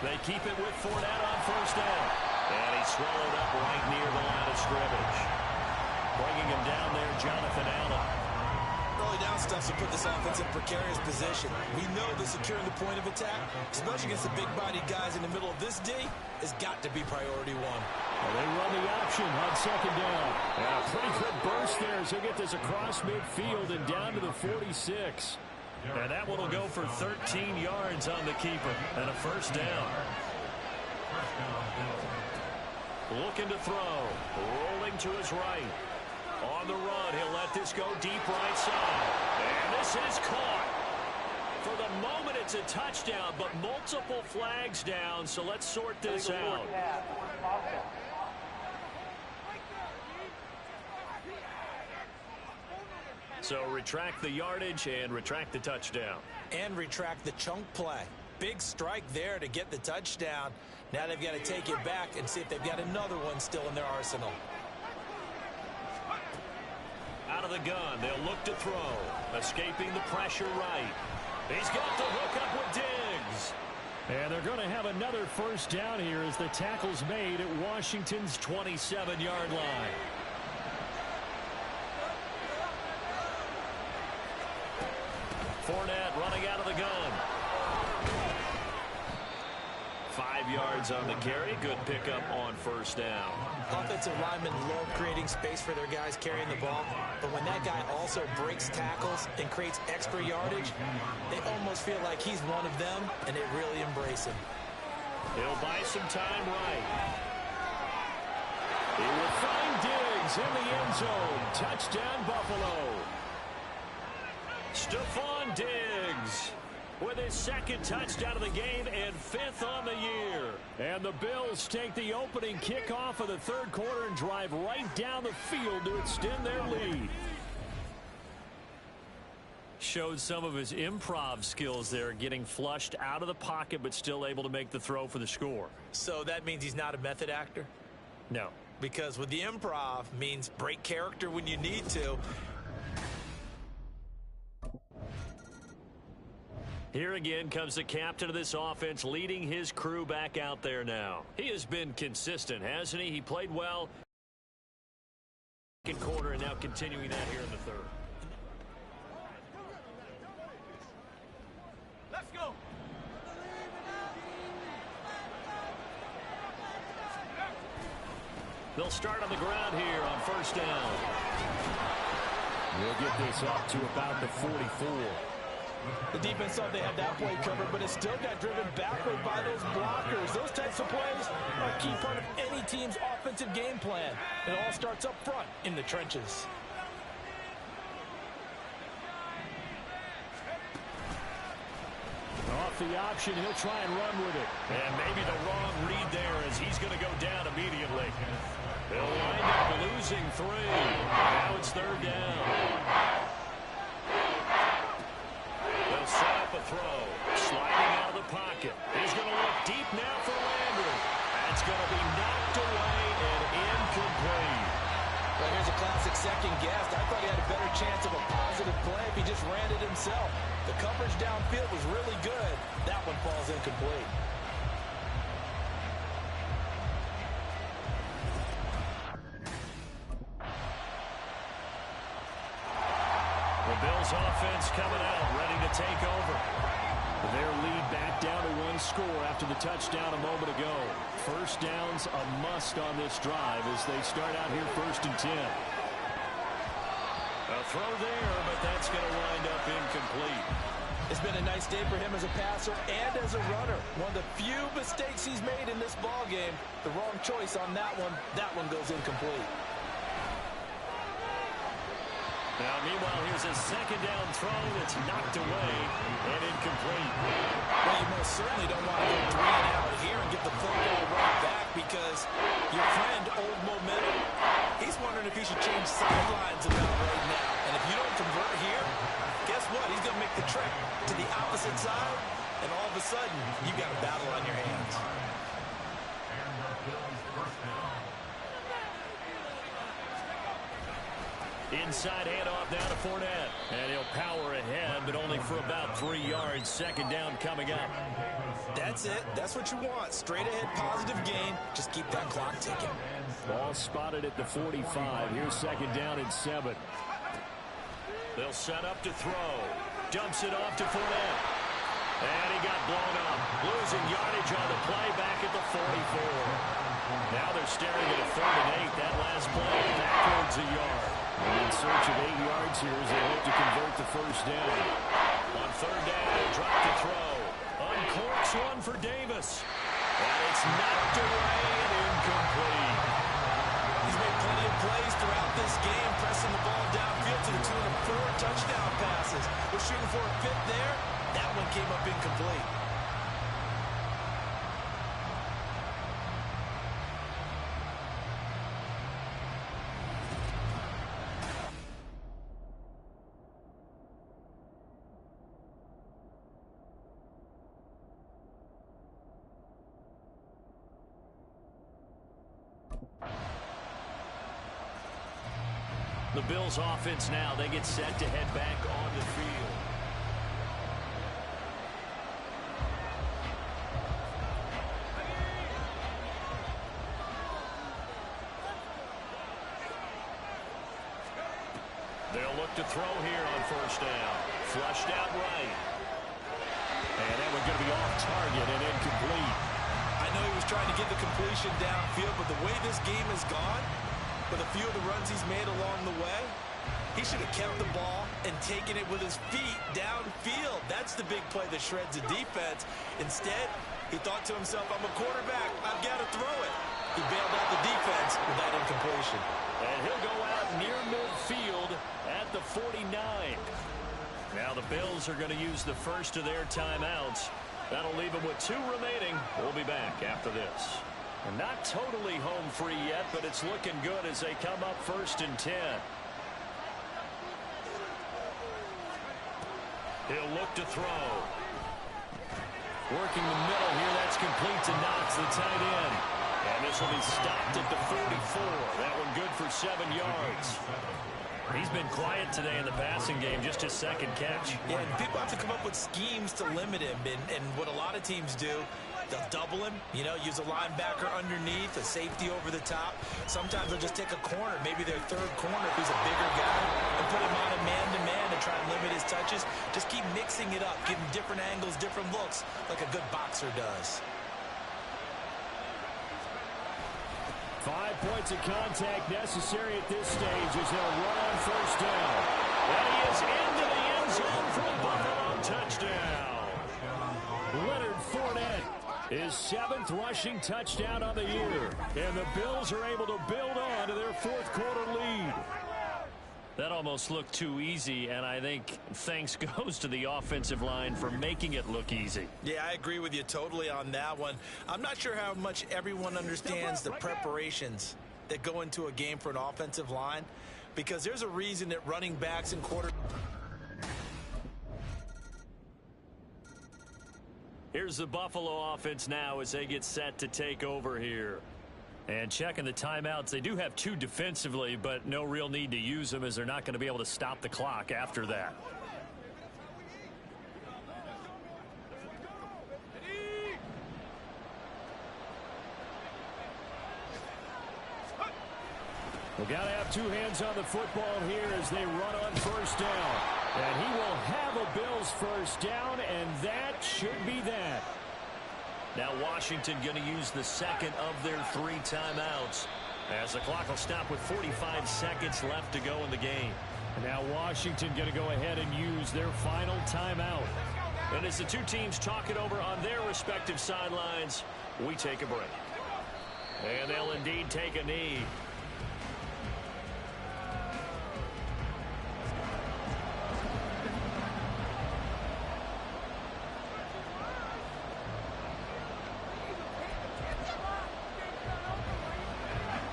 They keep it with Fournette on 1st down. And he's swallowed up right near the line of scrimmage. Bringing him down there, Jonathan Allen. Early down stuff to put this offense in a precarious position. We know that securing the point of attack, especially against the big-bodied guys in the middle of this D, has got to be priority 1. Well, they run the option on 2nd down. And a pretty good burst there as he'll get this across midfield and down to the 46. And that one will go for 13 yards on the keeper and a 1st down. Looking to throw. Rolling to his right. On the run, he'll let this go deep right side. And this is caught. For the moment, it's a touchdown, but multiple flags down, so let's sort this out. So retract the yardage and retract the touchdown. And retract the chunk play. Big strike there to get the touchdown. Now they've got to take it back and see if they've got another one still in their arsenal. Out of the gun, they'll look to throw. Escaping the pressure right. He's got the hook up with Diggs. And they're going to have another 1st down here as the tackle's made at Washington's 27-yard line. Fournette running out of the gun. 5 yards on the carry. Good pickup on 1st down. Offensive linemen love creating space for their guys carrying the ball, but when that guy also breaks tackles and creates extra yardage, they almost feel like he's one of them, and they really embrace him. He'll buy some time right. He will find Diggs in the end zone. Touchdown, Buffalo. Stephon Diggs with his 2nd touchdown of the game and 5th on the year. And the Bills take the opening kickoff of the 3rd quarter and drive right down the field to extend their lead. Showed some of his improv skills there, getting flushed out of the pocket but still able to make the throw for the score. So that means he's not a method actor? No. Because with the improv means break character when you need to. Here again comes the captain of this offense, leading his crew back out there now. He has been consistent, hasn't he? He played well in the 2nd quarter and now continuing that here in the 3rd. Let's go. They'll start on the ground here on 1st down. We'll get this up to about the 44. The defense thought they had that play covered, but it still got driven backward by those blockers. Those types of plays are a key part of any team's offensive game plan. It all starts up front in the trenches. with the option. He'll try and run with it. And maybe the wrong read there as he's going to go down immediately. They'll wind up losing 3. Now it's 3rd down. They'll set up a throw. Sliding out of the pocket. He's going to look deep now for Landry. That's going to be knocked away and incomplete. Well, here's a classic second guess. I thought he had a better chance of a positive play if he just ran it himself. The coverage downfield was really good. That one falls incomplete. The Bills offense coming out, ready to take over. Their lead back down to 1 score after the touchdown a moment ago. First down's a must on this drive as they start out here 1st and 10. A throw there, but that's going to wind up incomplete. It's been a nice day for him as a passer and as a runner. One of the few mistakes he's made in this ball game. The wrong choice on that one. That one goes incomplete. Now, meanwhile, here's a 2nd down throw that's knocked away and incomplete. Well, you most certainly don't want to go 3 and out here and get the football right back because your friend, Old Momentum, he's wondering if he should change sidelines about right now. And if you don't convert here, guess what? He's going to make the trek to the opposite side, and all of a sudden, you got a battle on your hands. And the Bills' first down. Inside handoff down to Fournette. And he'll power ahead, but only for about 3 yards. 2nd down coming up. That's it. That's what you want. Straight ahead, positive gain. Just keep that clock ticking. Ball spotted at the 45. Here's 2nd down and 7. They'll set up to throw. Dumps it off to Fournette. And he got blown up. Losing yardage on the play back at the 44. Now they're staring at a 3rd and 8. That last play backwards a yard. In search of 8 yards here as they hope to convert the 1st down. On 3rd down, they drop the throw. Uncorks one for Davis. And it's knocked away and incomplete. He's made plenty of plays throughout this game, pressing the ball downfield to the tune of 4 touchdown passes. We're shooting for a 5th there. That one came up incomplete. The Bills offense now, they get set to head back on the field. They'll look to throw here on 1st down. Flushed out right. And that one's going to be off target and incomplete. I know he was trying to get the completion downfield, but the way this game has gone, with a few of the runs he's made along the way, he should have kept the ball and taken it with his feet downfield. That's the big play that shreds the defense. Instead, he thought to himself, I'm a quarterback, I've got to throw it. He bailed out the defense with that incompletion. And he'll go out near midfield at the 49. Now the Bills are going to use the first of their timeouts. That'll leave them with 2 remaining. We'll be back after this. And not totally home free yet, but it's looking good as they come up 1st and 10. He'll look to throw. Working the middle here, that's complete to Knox, the tight end. And this will be stopped at the 44. That one good for 7 yards. He's been quiet today in the passing game, just his 2nd catch. Yeah, and people have to come up with schemes to limit him. And what a lot of teams do, they'll double him, use a linebacker underneath, a safety over the top. Sometimes they'll just take a corner, maybe their 3rd corner who's a bigger guy, and put him on a man-to-man to try and limit his touches. Just keep mixing it up, give him different angles, different looks, like a good boxer does. 5 points of contact necessary at this stage as they'll run on 1st down. And he is into the end zone for a Buffalo touchdown. Leonard Fournette, his 7th rushing touchdown on the year. And the Bills are able to build on to their 4th quarter lead. That'll almost looked too easy, and I think thanks goes to the offensive line for making it look easy. Yeah, I agree with you totally on that one. I'm not sure how much everyone understands the preparations that go into a game for an offensive line, because there's a reason that running backs and Here's the Buffalo offense now as they get set to take over here. And checking the timeouts, they do have 2 defensively, but no real need to use them as they're not going to be able to stop the clock after that. We've got to have 2 hands on the football here as they run on first down. And he will have a Bills first down, and that should be that. Now Washington going to use the second of their 3 timeouts as the clock will stop with 45 seconds left to go in the game. And now Washington going to go ahead and use their final timeout. And as the 2 teams talk it over on their respective sidelines, we take a break. And they'll indeed take a knee.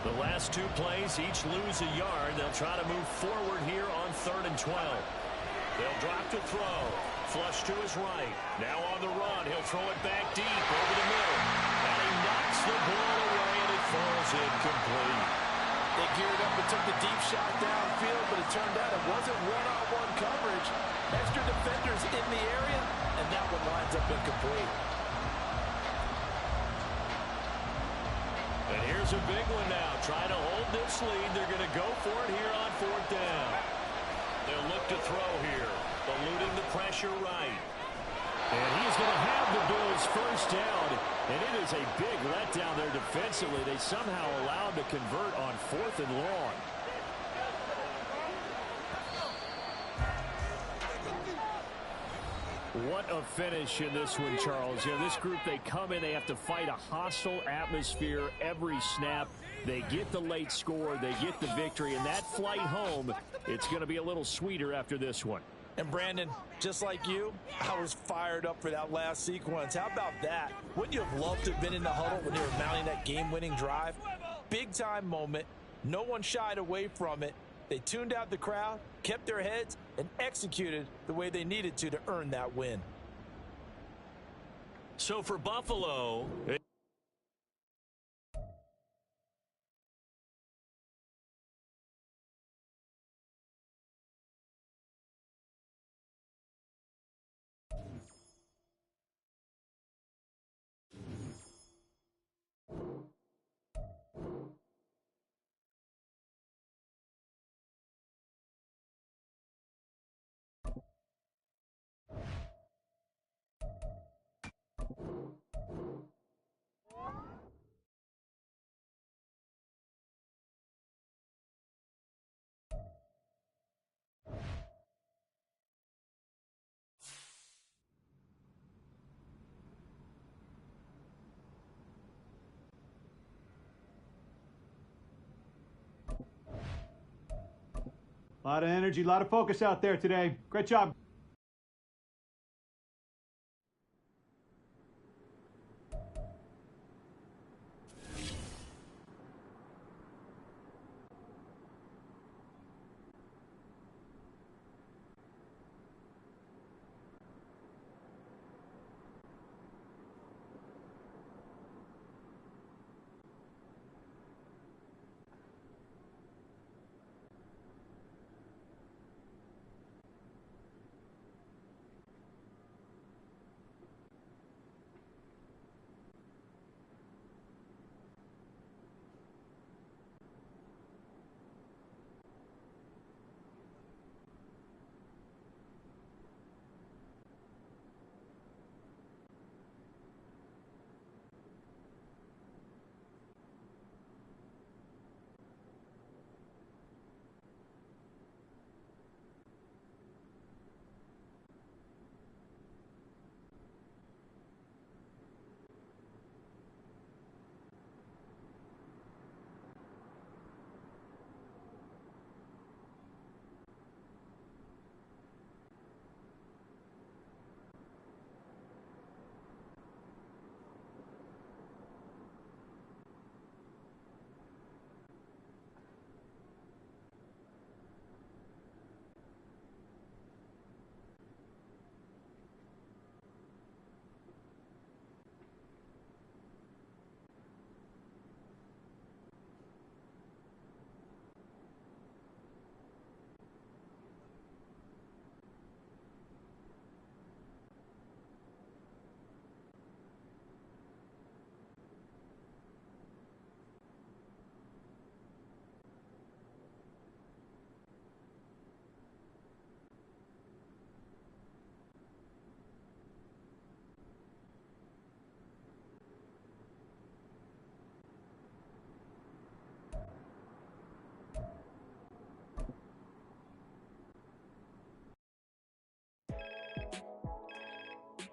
The last 2 plays, each lose a yard. They'll try to move forward here on 3rd and 12. They'll drop to throw. Flush to his right. Now on the run. He'll throw it back deep over the middle. And he knocks the ball away, and it falls incomplete. They geared up and took the deep shot downfield, but it turned out it wasn't one-on-one coverage. Extra defenders in the area, and that one winds up incomplete. And here's a big one now. Trying to hold this lead. They're going to go for it here on 4th down. They'll look to throw here. Eluding the pressure right. And he's going to have the Bills first down. And it is a big letdown there defensively. They somehow allowed to convert on 4th and long. What a finish in this one, Charles. You know, this group, they come in, they have to fight a hostile atmosphere every snap. They get the late score, they get the victory, and that flight home, it's going to be a little sweeter after this one. And Brandon, just like you, I was fired up for that last sequence. How about that? Wouldn't you have loved to have been in the huddle when they were mounting that game-winning drive? Big-time moment. No one shied away from it. They tuned out the crowd, kept their heads, and executed the way they needed to earn that win. So for Buffalo... A lot of energy, a lot of focus out there today. Great job.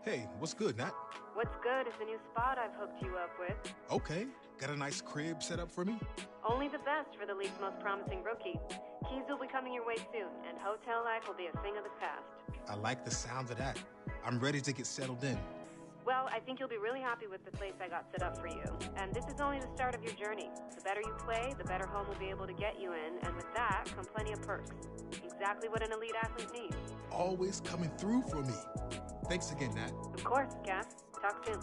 Hey, what's good, Nat? What's good is the new spot I've hooked you up with. Okay. Got a nice crib set up for me? Only the best for the league's most promising rookie. Keys will be coming your way soon, and hotel life will be a thing of the past. I like the sound of that. I'm ready to get settled in. Well, I think you'll be really happy with the place I got set up for you. And this is only the start of your journey. The better you play, the better home will be able to get you in, and with that come plenty of perks. Exactly what an elite athlete needs. Always coming through for me. Thanks again, Nat. Of course, Cap. Talk soon.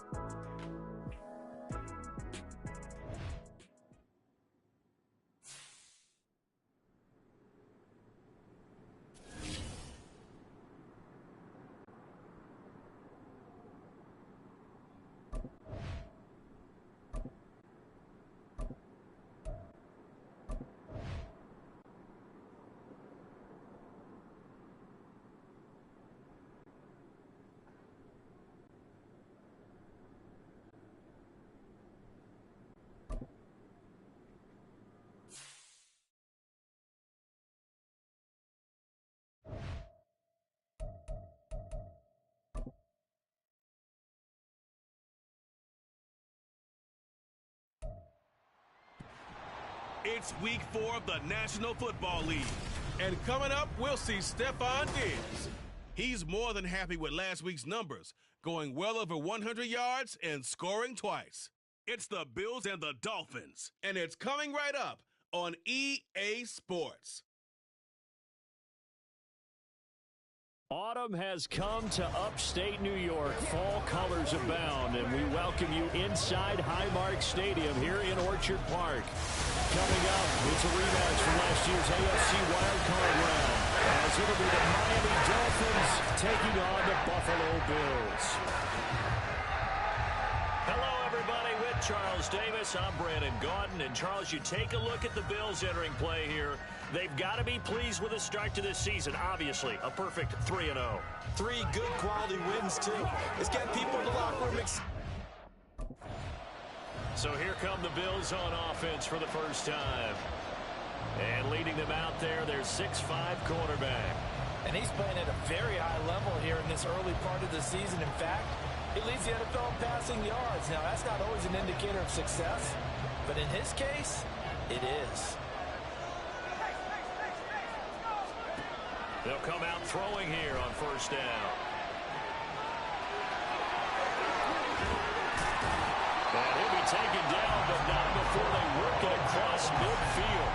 It's week 4 of the National Football League. And coming up, we'll see Stephon Diggs. He's more than happy with last week's numbers, going well over 100 yards and scoring twice. It's the Bills and the Dolphins, and it's coming right up on EA Sports. Autumn has come to upstate New York. Fall colors abound, and we welcome you inside Highmark Stadium here in Orchard Park. Coming up, it's a rematch from last year's AFC wildcard round, as it'll be the Miami Dolphins taking on the Buffalo Bills. Hello, everybody. With Charles Davis, I'm Brandon Gaudin. And, Charles, you take a look at the Bills entering play here. They've got to be pleased with the start to this season. Obviously, a perfect 3-0. 3 good quality wins, too. It's got people in the locker room So here come the Bills on offense for the first time. And leading them out there, their 6'5" quarterback. And he's playing at a very high level here in this early part of the season. In fact, he leads the NFL in passing yards. Now, that's not always an indicator of success, but in his case, it is. They'll come out throwing here on first down. And he'll be taken down, but not before they work it across midfield.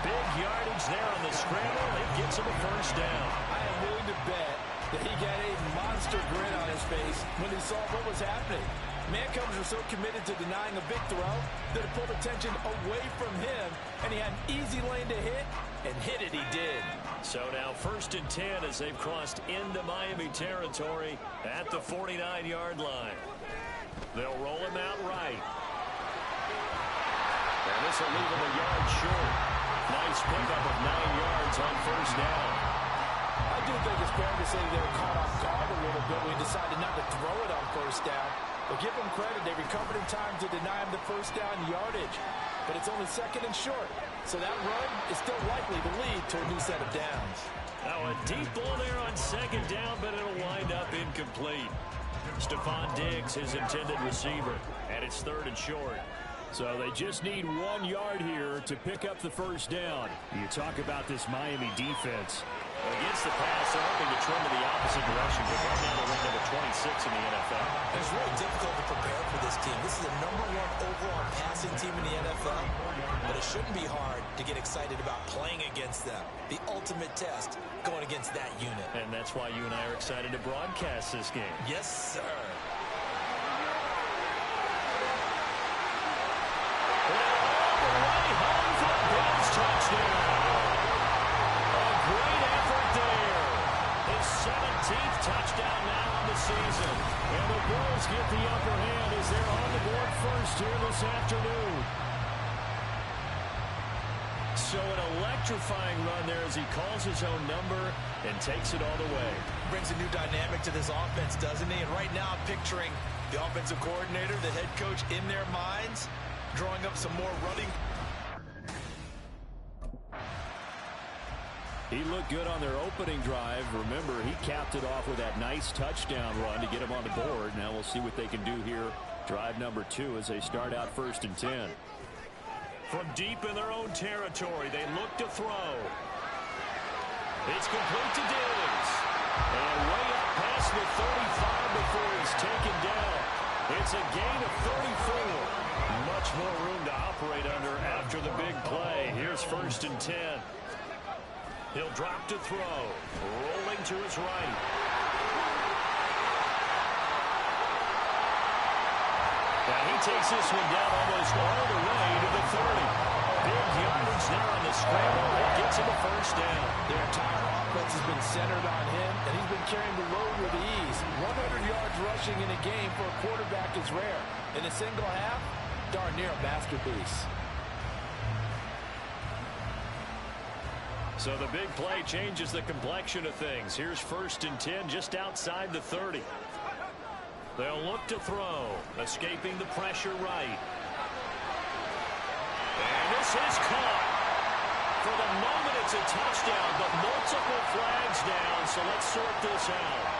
Big yardage there on the scramble. It gets him a first down. I am willing to bet that he got a monster grin on his face when he saw what was happening. Mancovers were so committed to denying a big throw that it pulled attention away from him, and he had an easy lane to hit, and hit it he did. So now 1st and 10 as they've crossed into Miami territory at the 49-yard line. They'll roll him out right. And this will leave him a yard short. Nice pickup of 9 yards on first down. I do think it's fair to say they were caught off guard a little bit when we decided not to throw it on first down. But give them credit, they recovered in time to deny him the first down yardage. But it's only 2nd and short. So that run is still likely to lead to a new set of downs. Now a deep ball there on 2nd down, but it'll wind up incomplete. Stephon Diggs, his intended receiver, and it's 3rd and short. So they just need 1 yard here to pick up the first down. You talk about this Miami defense. Against the pass, they're hoping to trend in the opposite direction because right now they're ranked number 26 in the NFL. It's really difficult to prepare for this team. This is the #1 overall passing team in the NFL, but it shouldn't be hard to get excited about playing against them. The ultimate test going against that unit. And that's why you and I are excited to broadcast this game. Yes, sir. Touchdown. A great effort there. His 17th touchdown now on the season. And the Bills get the upper hand as they're on the board first here this afternoon. So an electrifying run there as he calls his own number and takes it all the way. Brings a new dynamic to this offense, doesn't he? And right now I'm picturing the offensive coordinator, the head coach in their minds, drawing up some more running. He looked good on their opening drive. Remember, he capped it off with that nice touchdown run to get him on the board. Now we'll see what they can do here. Drive number 2 as they start out 1st and 10. From deep in their own territory, they look to throw. It's complete to Diggs. And way up past the 35 before he's taken down. It's a gain of 34. Much more room to operate under after the big play. Here's 1st and 10. He'll drop to throw. Rolling to his right. Now he takes this one down almost all the way to the 30. Big yardage there on the scramble. That gets him a 1st down. Their entire offense has been centered on him, and he's been carrying the load with ease. 100 yards rushing in a game for a quarterback is rare. In a single half, darn near a masterpiece. So the big play changes the complexion of things. Here's 1st and 10 just outside the 30. They'll look to throw, escaping the pressure right. And this is caught. For the moment, it's a touchdown, but multiple flags down, so let's sort this out.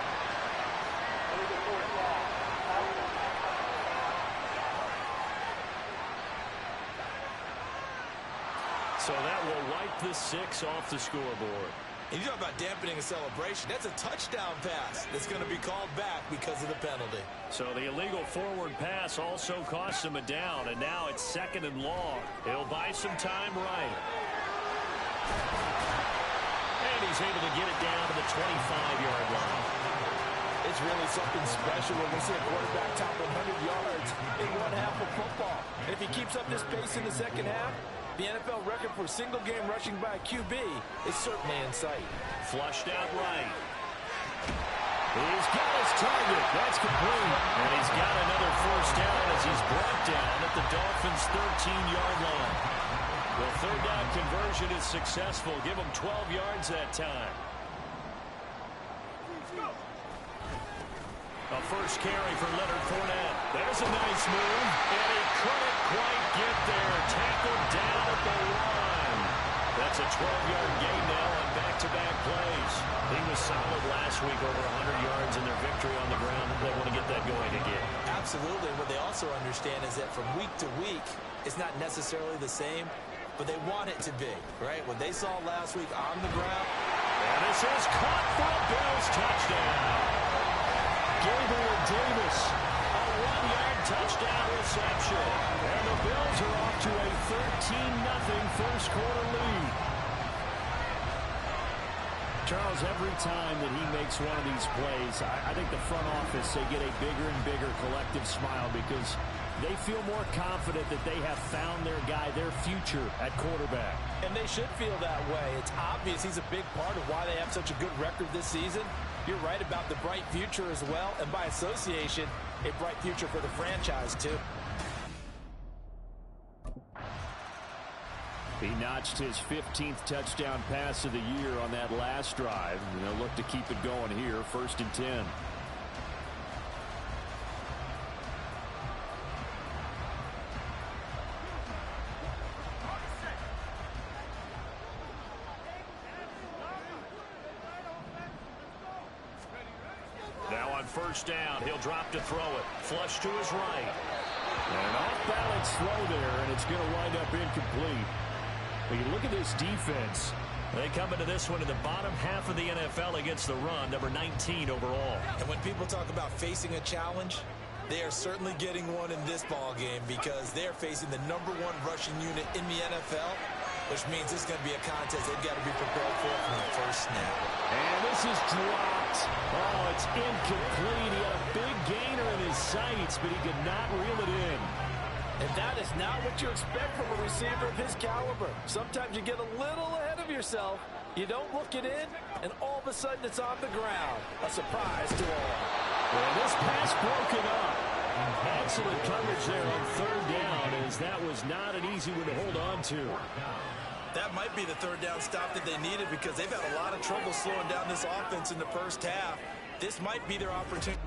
So that will wipe the 6 off the scoreboard. And you talk about dampening a celebration. That's a touchdown pass that's going to be called back because of the penalty. So the illegal forward pass also cost him a down, and now it's 2nd and long. He'll buy some time right. And he's able to get it down to the 25-yard line. It's really something special when we see a quarterback top 100 yards in one half of football. And if he keeps up this pace in the second half, the NFL record for single-game rushing by a QB is certainly in sight. Flushed out right. He's got his target. That's complete. And he's got another 1st down as he's brought down at the Dolphins' 13-yard line. The 3rd down conversion is successful. Give him 12 yards that time. A 1st carry for Leonard Fournette. There's a nice move, and he couldn't quite get there. Tackled down at the line. That's a 12-yard gain now on back-to-back plays. He was solid last week, over 100 yards in their victory on the ground. They want to get that going again. Absolutely. What they also understand is that from week to week, it's not necessarily the same, but they want it to be, right? What they saw last week on the ground. And this is caught for a Bills touchdown. Gabriel Davis, a 1-yard touchdown reception. And the Bills are off to a 13-0 first quarter lead. Charles, every time that he makes one of these plays, I think the front office, they get a bigger and bigger collective smile because they feel more confident that they have found their guy, their future at quarterback. And they should feel that way. It's obvious he's a big part of why they have such a good record this season. You're right about the bright future as well, and by association, a bright future for the franchise, too. He notched his 15th touchdown pass of the year on that last drive, and they'll look to keep it going here, 1st and 10. Now on 1st down, he'll drop to throw it. Flush to his right. And an off-balance throw there, and it's going to wind up incomplete. But you look at this defense. They come into this one in the bottom half of the NFL against the run, number 19 overall. And when people talk about facing a challenge, they are certainly getting one in this ball game because they're facing the #1 rushing unit in the NFL, which means this is going to be a contest they've got to be prepared for from the first snap. And this is dropped. Oh, it's incomplete. He had a big gainer in his sights, but he could not reel it in. And that is not what you expect from a receiver of his caliber. Sometimes you get a little ahead of yourself. You don't look it in, and all of a sudden it's on the ground. A surprise to all. Well, this pass broken up. Excellent coverage there on 3rd down, as that was not an easy one to hold on to. That might be the 3rd down stop that they needed because they've had a lot of trouble slowing down this offense in the first half. This might be their opportunity.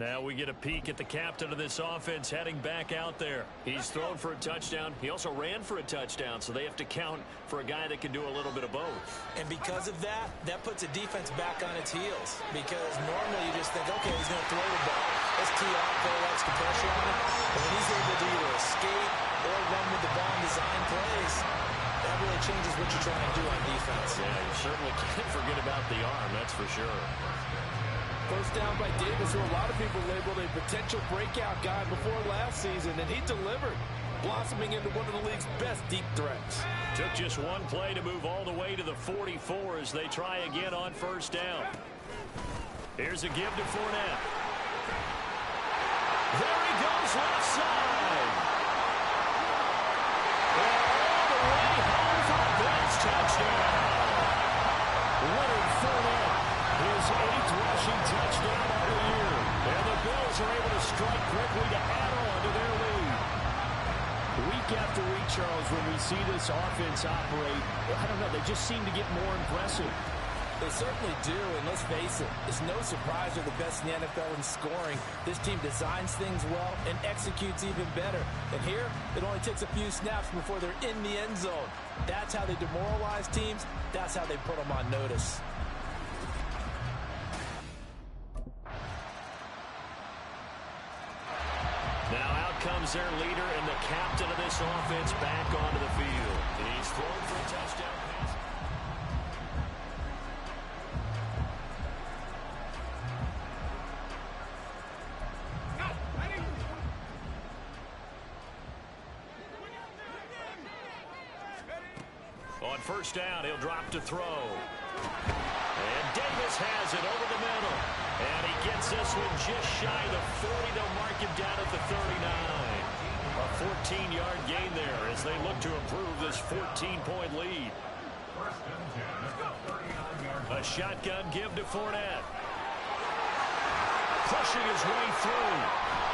Now we get a peek at the captain of this offense heading back out there. He's thrown for a touchdown. He also ran for a touchdown, so they have to count for a guy that can do a little bit of both. And because of that, that puts a defense back on its heels. Because normally you just think, okay, he's going to throw the ball. Let's tee off, put extra pressure on him. But when he's able to either escape or run with the ball and design plays, that really changes what you're trying to do on defense. Yeah, you certainly can't forget about the arm, that's for sure. First down by Davis, who a lot of people labeled a potential breakout guy before last season, and he delivered, blossoming into one of the league's best deep threats. Took just one play to move all the way to the 44 as they try again on first down. Here's a give to Fournette. There he goes left side. All the way home for a Bills touchdown. Leonard Fournette, his 8th rushing touchdown of the year. And the Bills are able to strike quickly to add on to their lead. Week after week, Charles, when we see this offense operate, I don't know, they just seem to get more impressive. They certainly do, and let's face it, it's no surprise they're the best in the NFL in scoring. This team designs things well and executes even better. And here, it only takes a few snaps before they're in the end zone. That's how they demoralize teams. That's how they put them on notice. Now out comes their leader and the captain of this offense back onto the field. He's thrown for a touchdown pass. On first down, he'll drop to throw. And Davis has it over the middle. And he gets this one just shy of the 40. They'll mark him down at the 39. A 14-yard gain there as they look to improve this 14-point lead. A shotgun give to Fournette. Pushing his way through.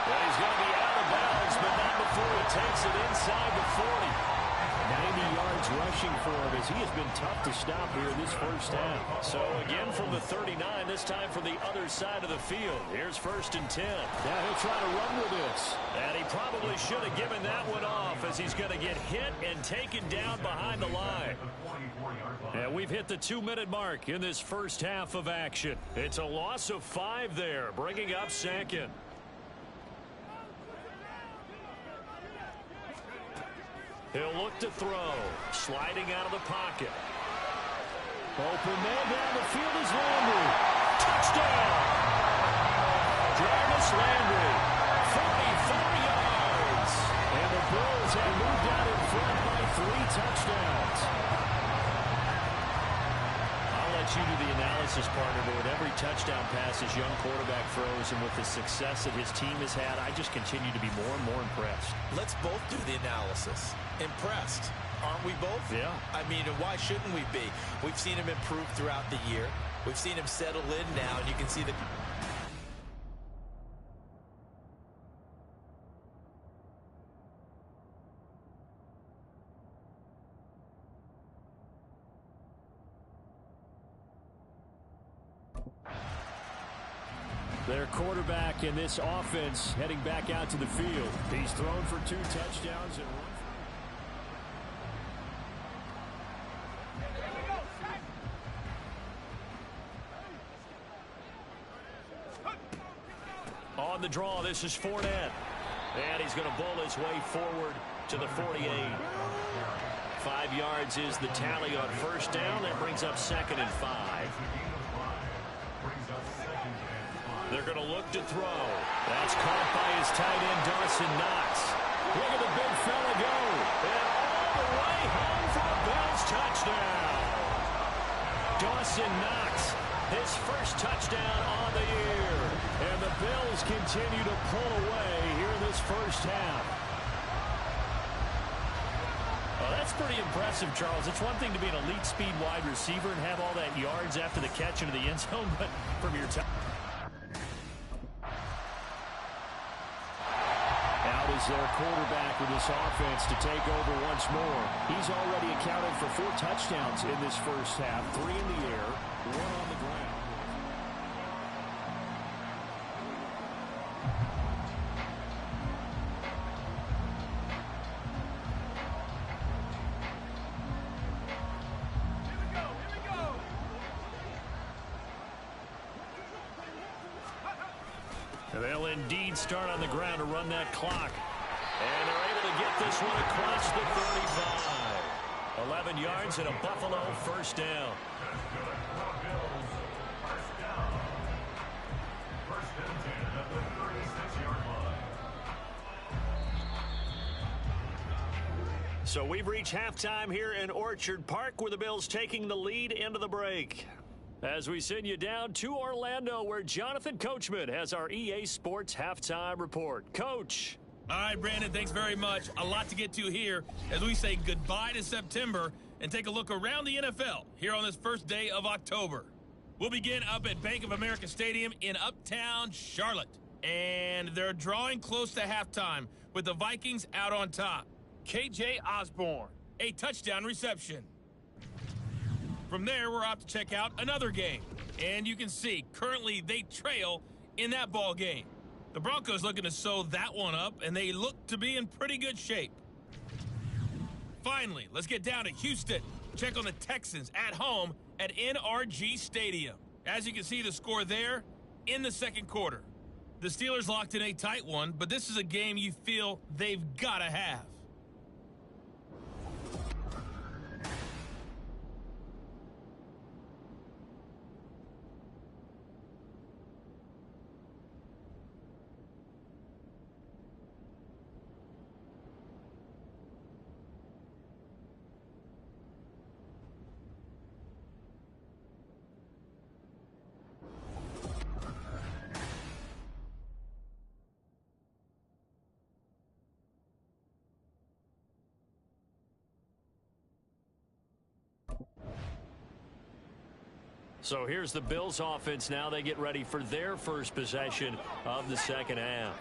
And he's going to be out of bounds, but not before he takes it inside the 40. 90 yards rushing for him as he has been tough to stop here this first half. So again from the 39, this time from the other side of the field. Here's 1st and 10. Now he'll try to run with this. And he probably should have given that one off as he's going to get hit and taken down behind the line. And we've hit the 2-minute mark in this first half of action. It's a loss of 5 there, bringing up 2nd. He'll look to throw. Sliding out of the pocket. Open man down the field is Landry. Touchdown! Jarvis Landry. 44 yards. And the Bills have moved out in front by 3 touchdowns. I'll let you do the analysis, partner, but with every touchdown pass this young quarterback throws and with the success that his team has had, I just continue to be more and more impressed. Let's both do the analysis. Impressed, aren't we both? Yeah. I mean, and why shouldn't we be? We've seen him improve throughout the year. We've seen him settle in now, and you can see the... Their quarterback in this offense heading back out to the field. He's thrown for 2 touchdowns and 1. On the draw, this is Fournette. And he's going to bull his way forward to the 48. 5 yards is the tally on first down. That brings up 2nd and 5. They're going to look to throw. That's caught by his tight end, Dawson Knox. Look at the big fella go. And all the way home for a Bills touchdown. Dawson Knox, his first touchdown on the year. And the Bills continue to pull away here in this first half. Well, that's pretty impressive, Charles. It's one thing to be an elite speed wide receiver and have all that yards after the catch into the end zone, but from your time. Out is their quarterback with this offense to take over once more. He's already accounted for 4 touchdowns in this first half. 3 in the air, 1 on the ground. indeed start on the ground to run that clock. And they're able to get this one across the 35. 11 yards and a Buffalo first down. So we've reached halftime here in Orchard Park, where the Bills taking the lead into the break. As we send you down to Orlando, where Jonathan Coachman has our EA Sports halftime report. Coach. All right, Brandon, thanks very much. A lot to get to here as we say goodbye to September and take a look around the NFL here on this first day of October. We'll begin up at Bank of America Stadium in Uptown Charlotte. And they're drawing close to halftime with the Vikings out on top. KJ Osborne, a touchdown reception. From there, we're off to check out another game. And you can see, currently, they trail in that ball game. The Broncos looking to sew that one up, and they look to be in pretty good shape. Finally, let's get down to Houston. Check on the Texans at home at NRG Stadium. As you can see, the score there in the second quarter. The Steelers locked in a tight one, but this is a game you feel they've got to have. So here's the Bills offense now. They get ready for their first possession of the second half.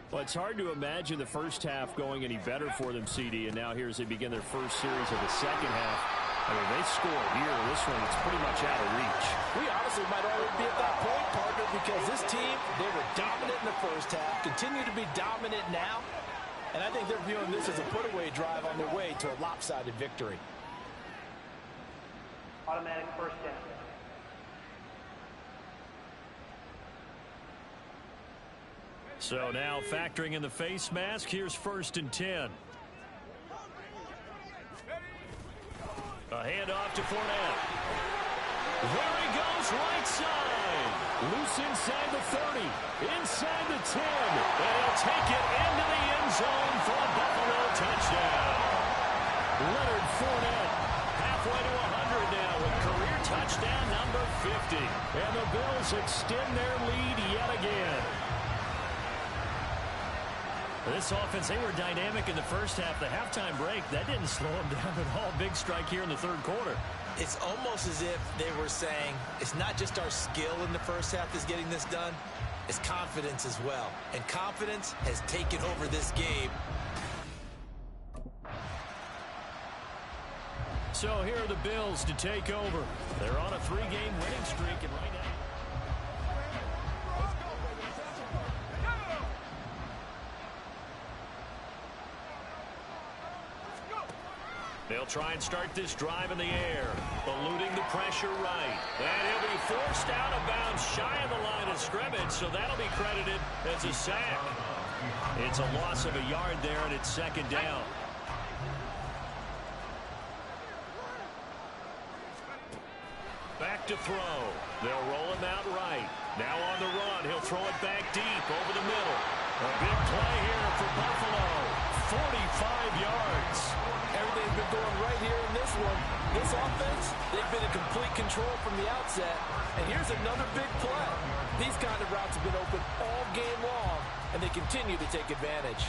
Well, it's hard to imagine the first half going any better for them, CD, and now here as they begin their first series of the second half. I mean, they score here. This one, it's pretty much out of reach. We honestly might already be at that point, partner, because this team, they were dominant in the first half, continue to be dominant now, and I think they're viewing this as a put-away drive on their way to a lopsided victory. Automatic first down. So now factoring in the face mask, here's 1st and 10. A handoff to Fournette. There he goes, right side. Loose inside the 30, inside the 10. And he'll take it into the end zone for a Buffalo touchdown. Leonard Fournette halfway to 100 now with career touchdown number 50. And the Bills extend their lead yet again. This offense, they were dynamic in the first half. The halftime break, that didn't slow them down at all. Big strike here in the third quarter. It's almost as if they were saying, it's not just our skill in the first half that's getting this done, it's confidence as well. And confidence has taken over this game. So here are the Bills to take over. They're on a 3-game winning streak, and right now, they'll try and start this drive in the air, eluding the pressure right. And he'll be forced out of bounds shy of the line of scrimmage, so that'll be credited as a sack. It's a loss of a yard there, and it's 2nd down. Back to throw. They'll roll him out right. Now on the run, he'll throw it back deep over the middle. A big play here for Buffalo. 45 yards. Everything's been going right here in this one. This offense, they've been in complete control from the outset. And here's another big play. These kind of routes have been open all game long, and they continue to take advantage.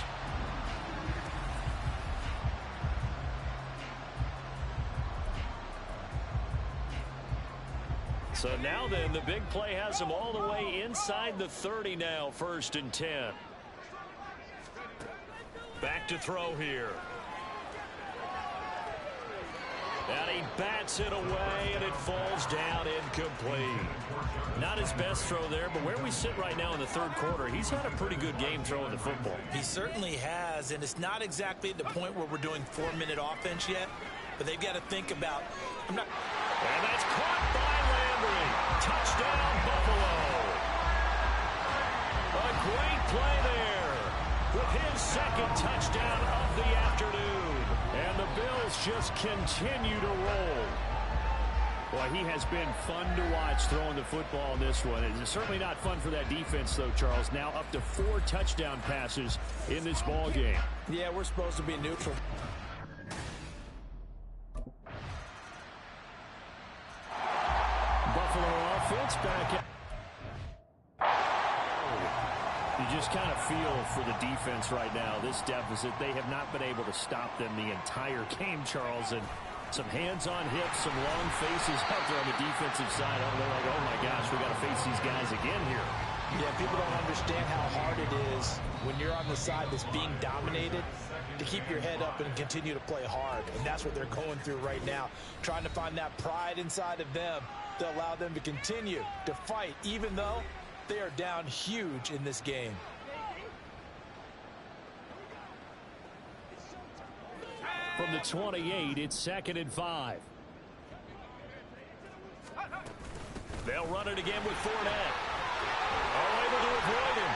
So now then, the big play has them all the way inside the 30 now, 1st and 10. Back to throw here. And he bats it away, and it falls down incomplete. Not his best throw there, but where we sit right now in the third quarter, he's had a pretty good game throwing the football. He certainly has, and it's not exactly at the point where we're doing 4-minute offense yet, but they've got to think about, And that's caught by Landry. Touchdown, Buffalo. A Great play there with his second touchdown of the afternoon. And the Bills just continue to roll. Boy, he has been fun to watch throwing the football in this one. It's certainly not fun for that defense, though, Charles. Now up to 4 touchdown passes in this ball game. Yeah, we're supposed to be neutral. Buffalo offense back at. You just kind of feel for the defense right now. This deficit, they have not been able to stop them the entire game, Charles. And some hands on hips, some long faces out there on the defensive side. They're like, oh my gosh, we got to face these guys again here. Yeah, people don't understand how hard it is when you're on the side that's being dominated to keep your head up and continue to play hard. And that's what they're going through right now, trying to find that pride inside of them to allow them to continue to fight, even though they are down huge in this game. From the 28, it's 2nd and 5. They'll run it again with Fournette. Able to avoid him.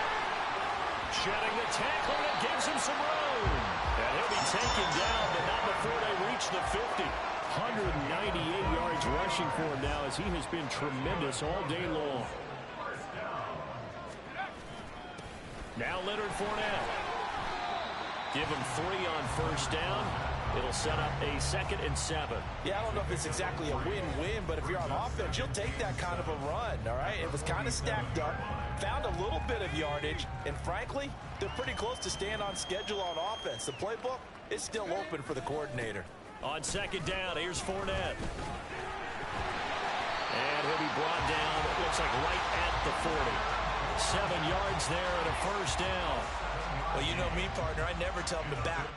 Shedding the tackle, and it gives him some room. And he'll be taken down, but not before they reach the 50. 198 yards rushing for him now, as he has been tremendous all day long. Now Leonard Fournette. Give him 3 on first down. It'll set up a 2nd and 7. Yeah, I don't know if it's exactly a win-win, but if you're on offense, you'll take that kind of a run, all right? It was kind of stacked up, found a little bit of yardage, and frankly, they're pretty close to staying on schedule on offense. The playbook is still open for the coordinator. On 2nd down, here's Fournette. And he'll be brought down, it looks like right at the 40. 7 yards there and a first down. Well, you know me, partner. I never tell them to back.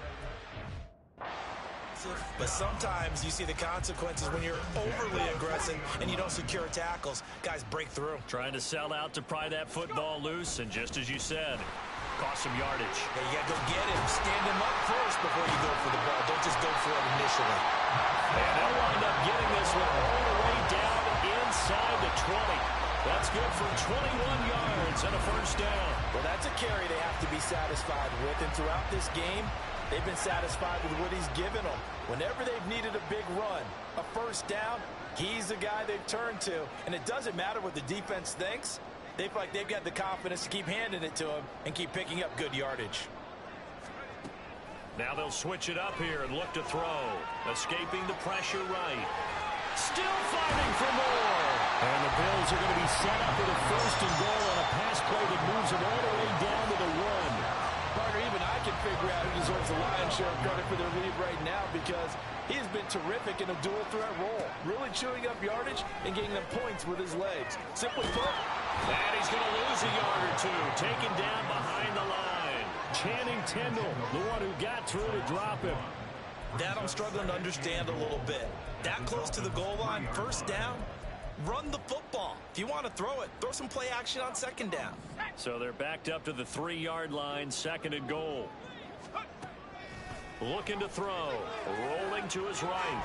But sometimes you see the consequences when you're overly aggressive and you don't secure tackles. Guys break through. Trying to sell out to pry that football loose, and just as you said, cost some yardage. Yeah, you got to go get him. Stand him up first before you go for the ball. Don't just go for it initially. And they'll wind up getting this one all the way down inside the 20. That's good for 21 yards and a first down. Well, that's a carry they have to be satisfied with. And throughout this game, they've been satisfied with what he's given them. Whenever they've needed a big run, a first down, he's the guy they've turned to. And it doesn't matter what the defense thinks. They feel like they've got the confidence to keep handing it to him and keep picking up good yardage. Now they'll switch it up here and look to throw. Escaping the pressure right. Still fighting for more. And the Bills are going to be set up with a 1st and goal on a pass play that moves them all the way down to the 1. Partner, even I can figure out who deserves the lion's share of credit for their lead right now, because he has been terrific in a dual threat role, really chewing up yardage and getting them points with his legs. Simply put, and he's going to lose a yard or 2, taken down behind the line. Channing Tindall, the one who got through to drop him. That I'm struggling to understand a little bit. That close to the goal line, first down, run the football. If you want to throw it, throw some play action on 2nd down. So they're backed up to the 3-yard line, 2nd and goal. Looking to throw, rolling to his right.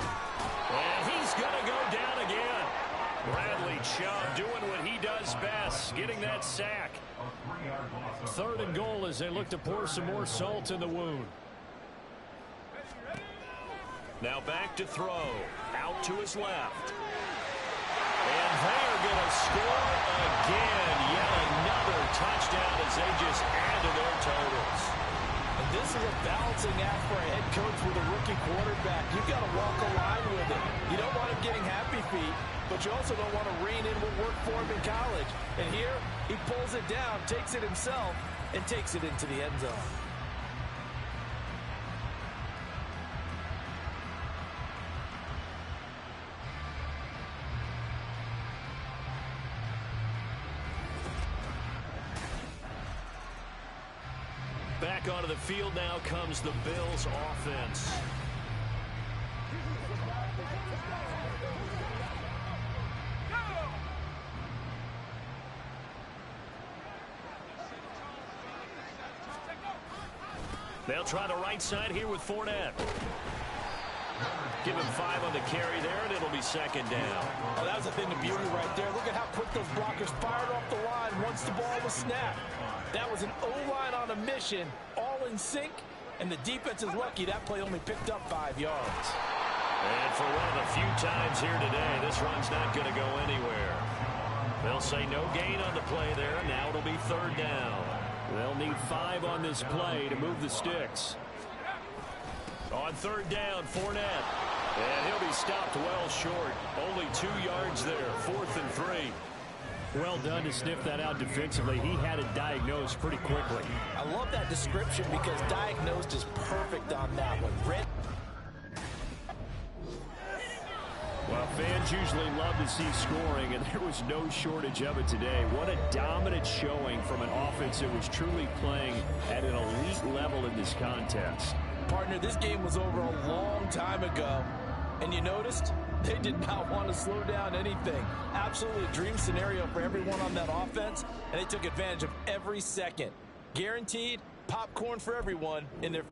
And he's going to go down again. Bradley Chubb doing what he does best, getting that sack. 3rd and goal as they look to pour some more salt in the wound. Now back to throw, out to his left. And they're going to score again. Yet another touchdown as they just add to their totals. And this is a balancing act for a head coach with a rookie quarterback. You've got to walk a line with it. You don't want him getting happy feet, but you also don't want to rein in what worked for him in college. And here, he pulls it down, takes it himself, and takes it into the end zone. Back onto the field now comes the Bills offense. They'll try the right side here with Fournette. Give him 5 on the carry there, and it'll be 2nd down. Oh, that was a thing of beauty right there. Look at how quick those blockers fired off the line once the ball was snapped. That was an O-line on a mission, all in sync, and the defense is lucky that play only picked up 5 yards. And for one of the few times here today, this run's not going to go anywhere. They'll say no gain on the play there. Now it'll be 3rd down. They'll need 5 on this play to move the sticks. On 3rd down, Fournette. And he'll be stopped well short. Only 2 yards there, 4th and 3. Well done to sniff that out defensively. He had it diagnosed pretty quickly. I love that description because diagnosed is perfect on that one. Well, fans usually love to see scoring, and there was no shortage of it today. What a dominant showing from an offense that was truly playing at an elite level in this contest. Partner, this game was over a long time ago, and you noticed they did not want to slow down anything. Absolutely a dream scenario for everyone on that offense, and they took advantage of every second. Guaranteed popcorn for everyone in their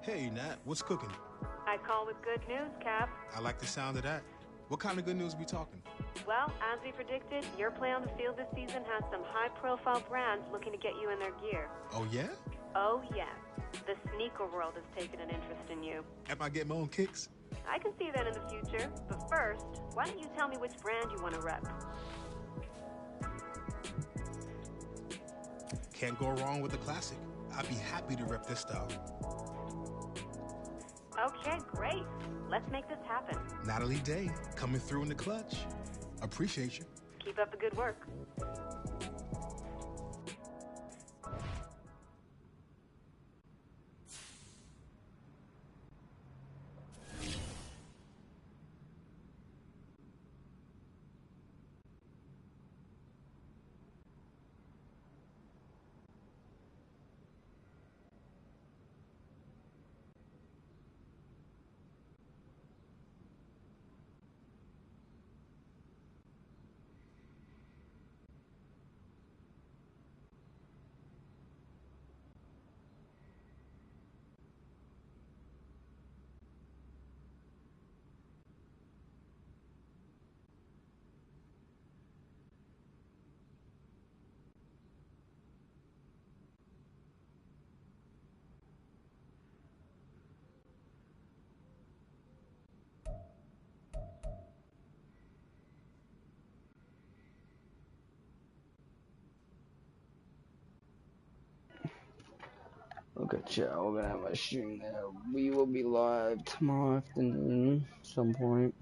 Hey, Nat, what's cooking? I call with good news, Cap. I like the sound of that. What kind of good news we talking? Well, as we predicted, your play on the field this season has some high-profile brands looking to get you in their gear. Oh, yeah? Oh, yes. The sneaker world has taken an interest in you. Am I getting my own kicks? I can see that in the future. But first, why don't you tell me which brand you want to rep? Can't go wrong with a classic. I'd be happy to rep this style. Okay, great. Let's make this happen. Natalie Day, coming through in the clutch. Appreciate you. Keep up the good work. Okay, chat, we're gonna have a stream there. We will be live tomorrow afternoon, some point.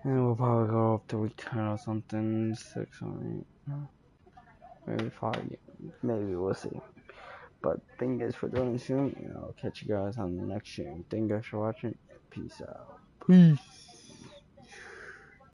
And we'll probably go up to week 10 or something, 6 or 8. Maybe 5, maybe, we'll see. But thank you guys for joining soon, and I'll catch you guys on the next stream. Thank you guys for watching. Peace out. Peace.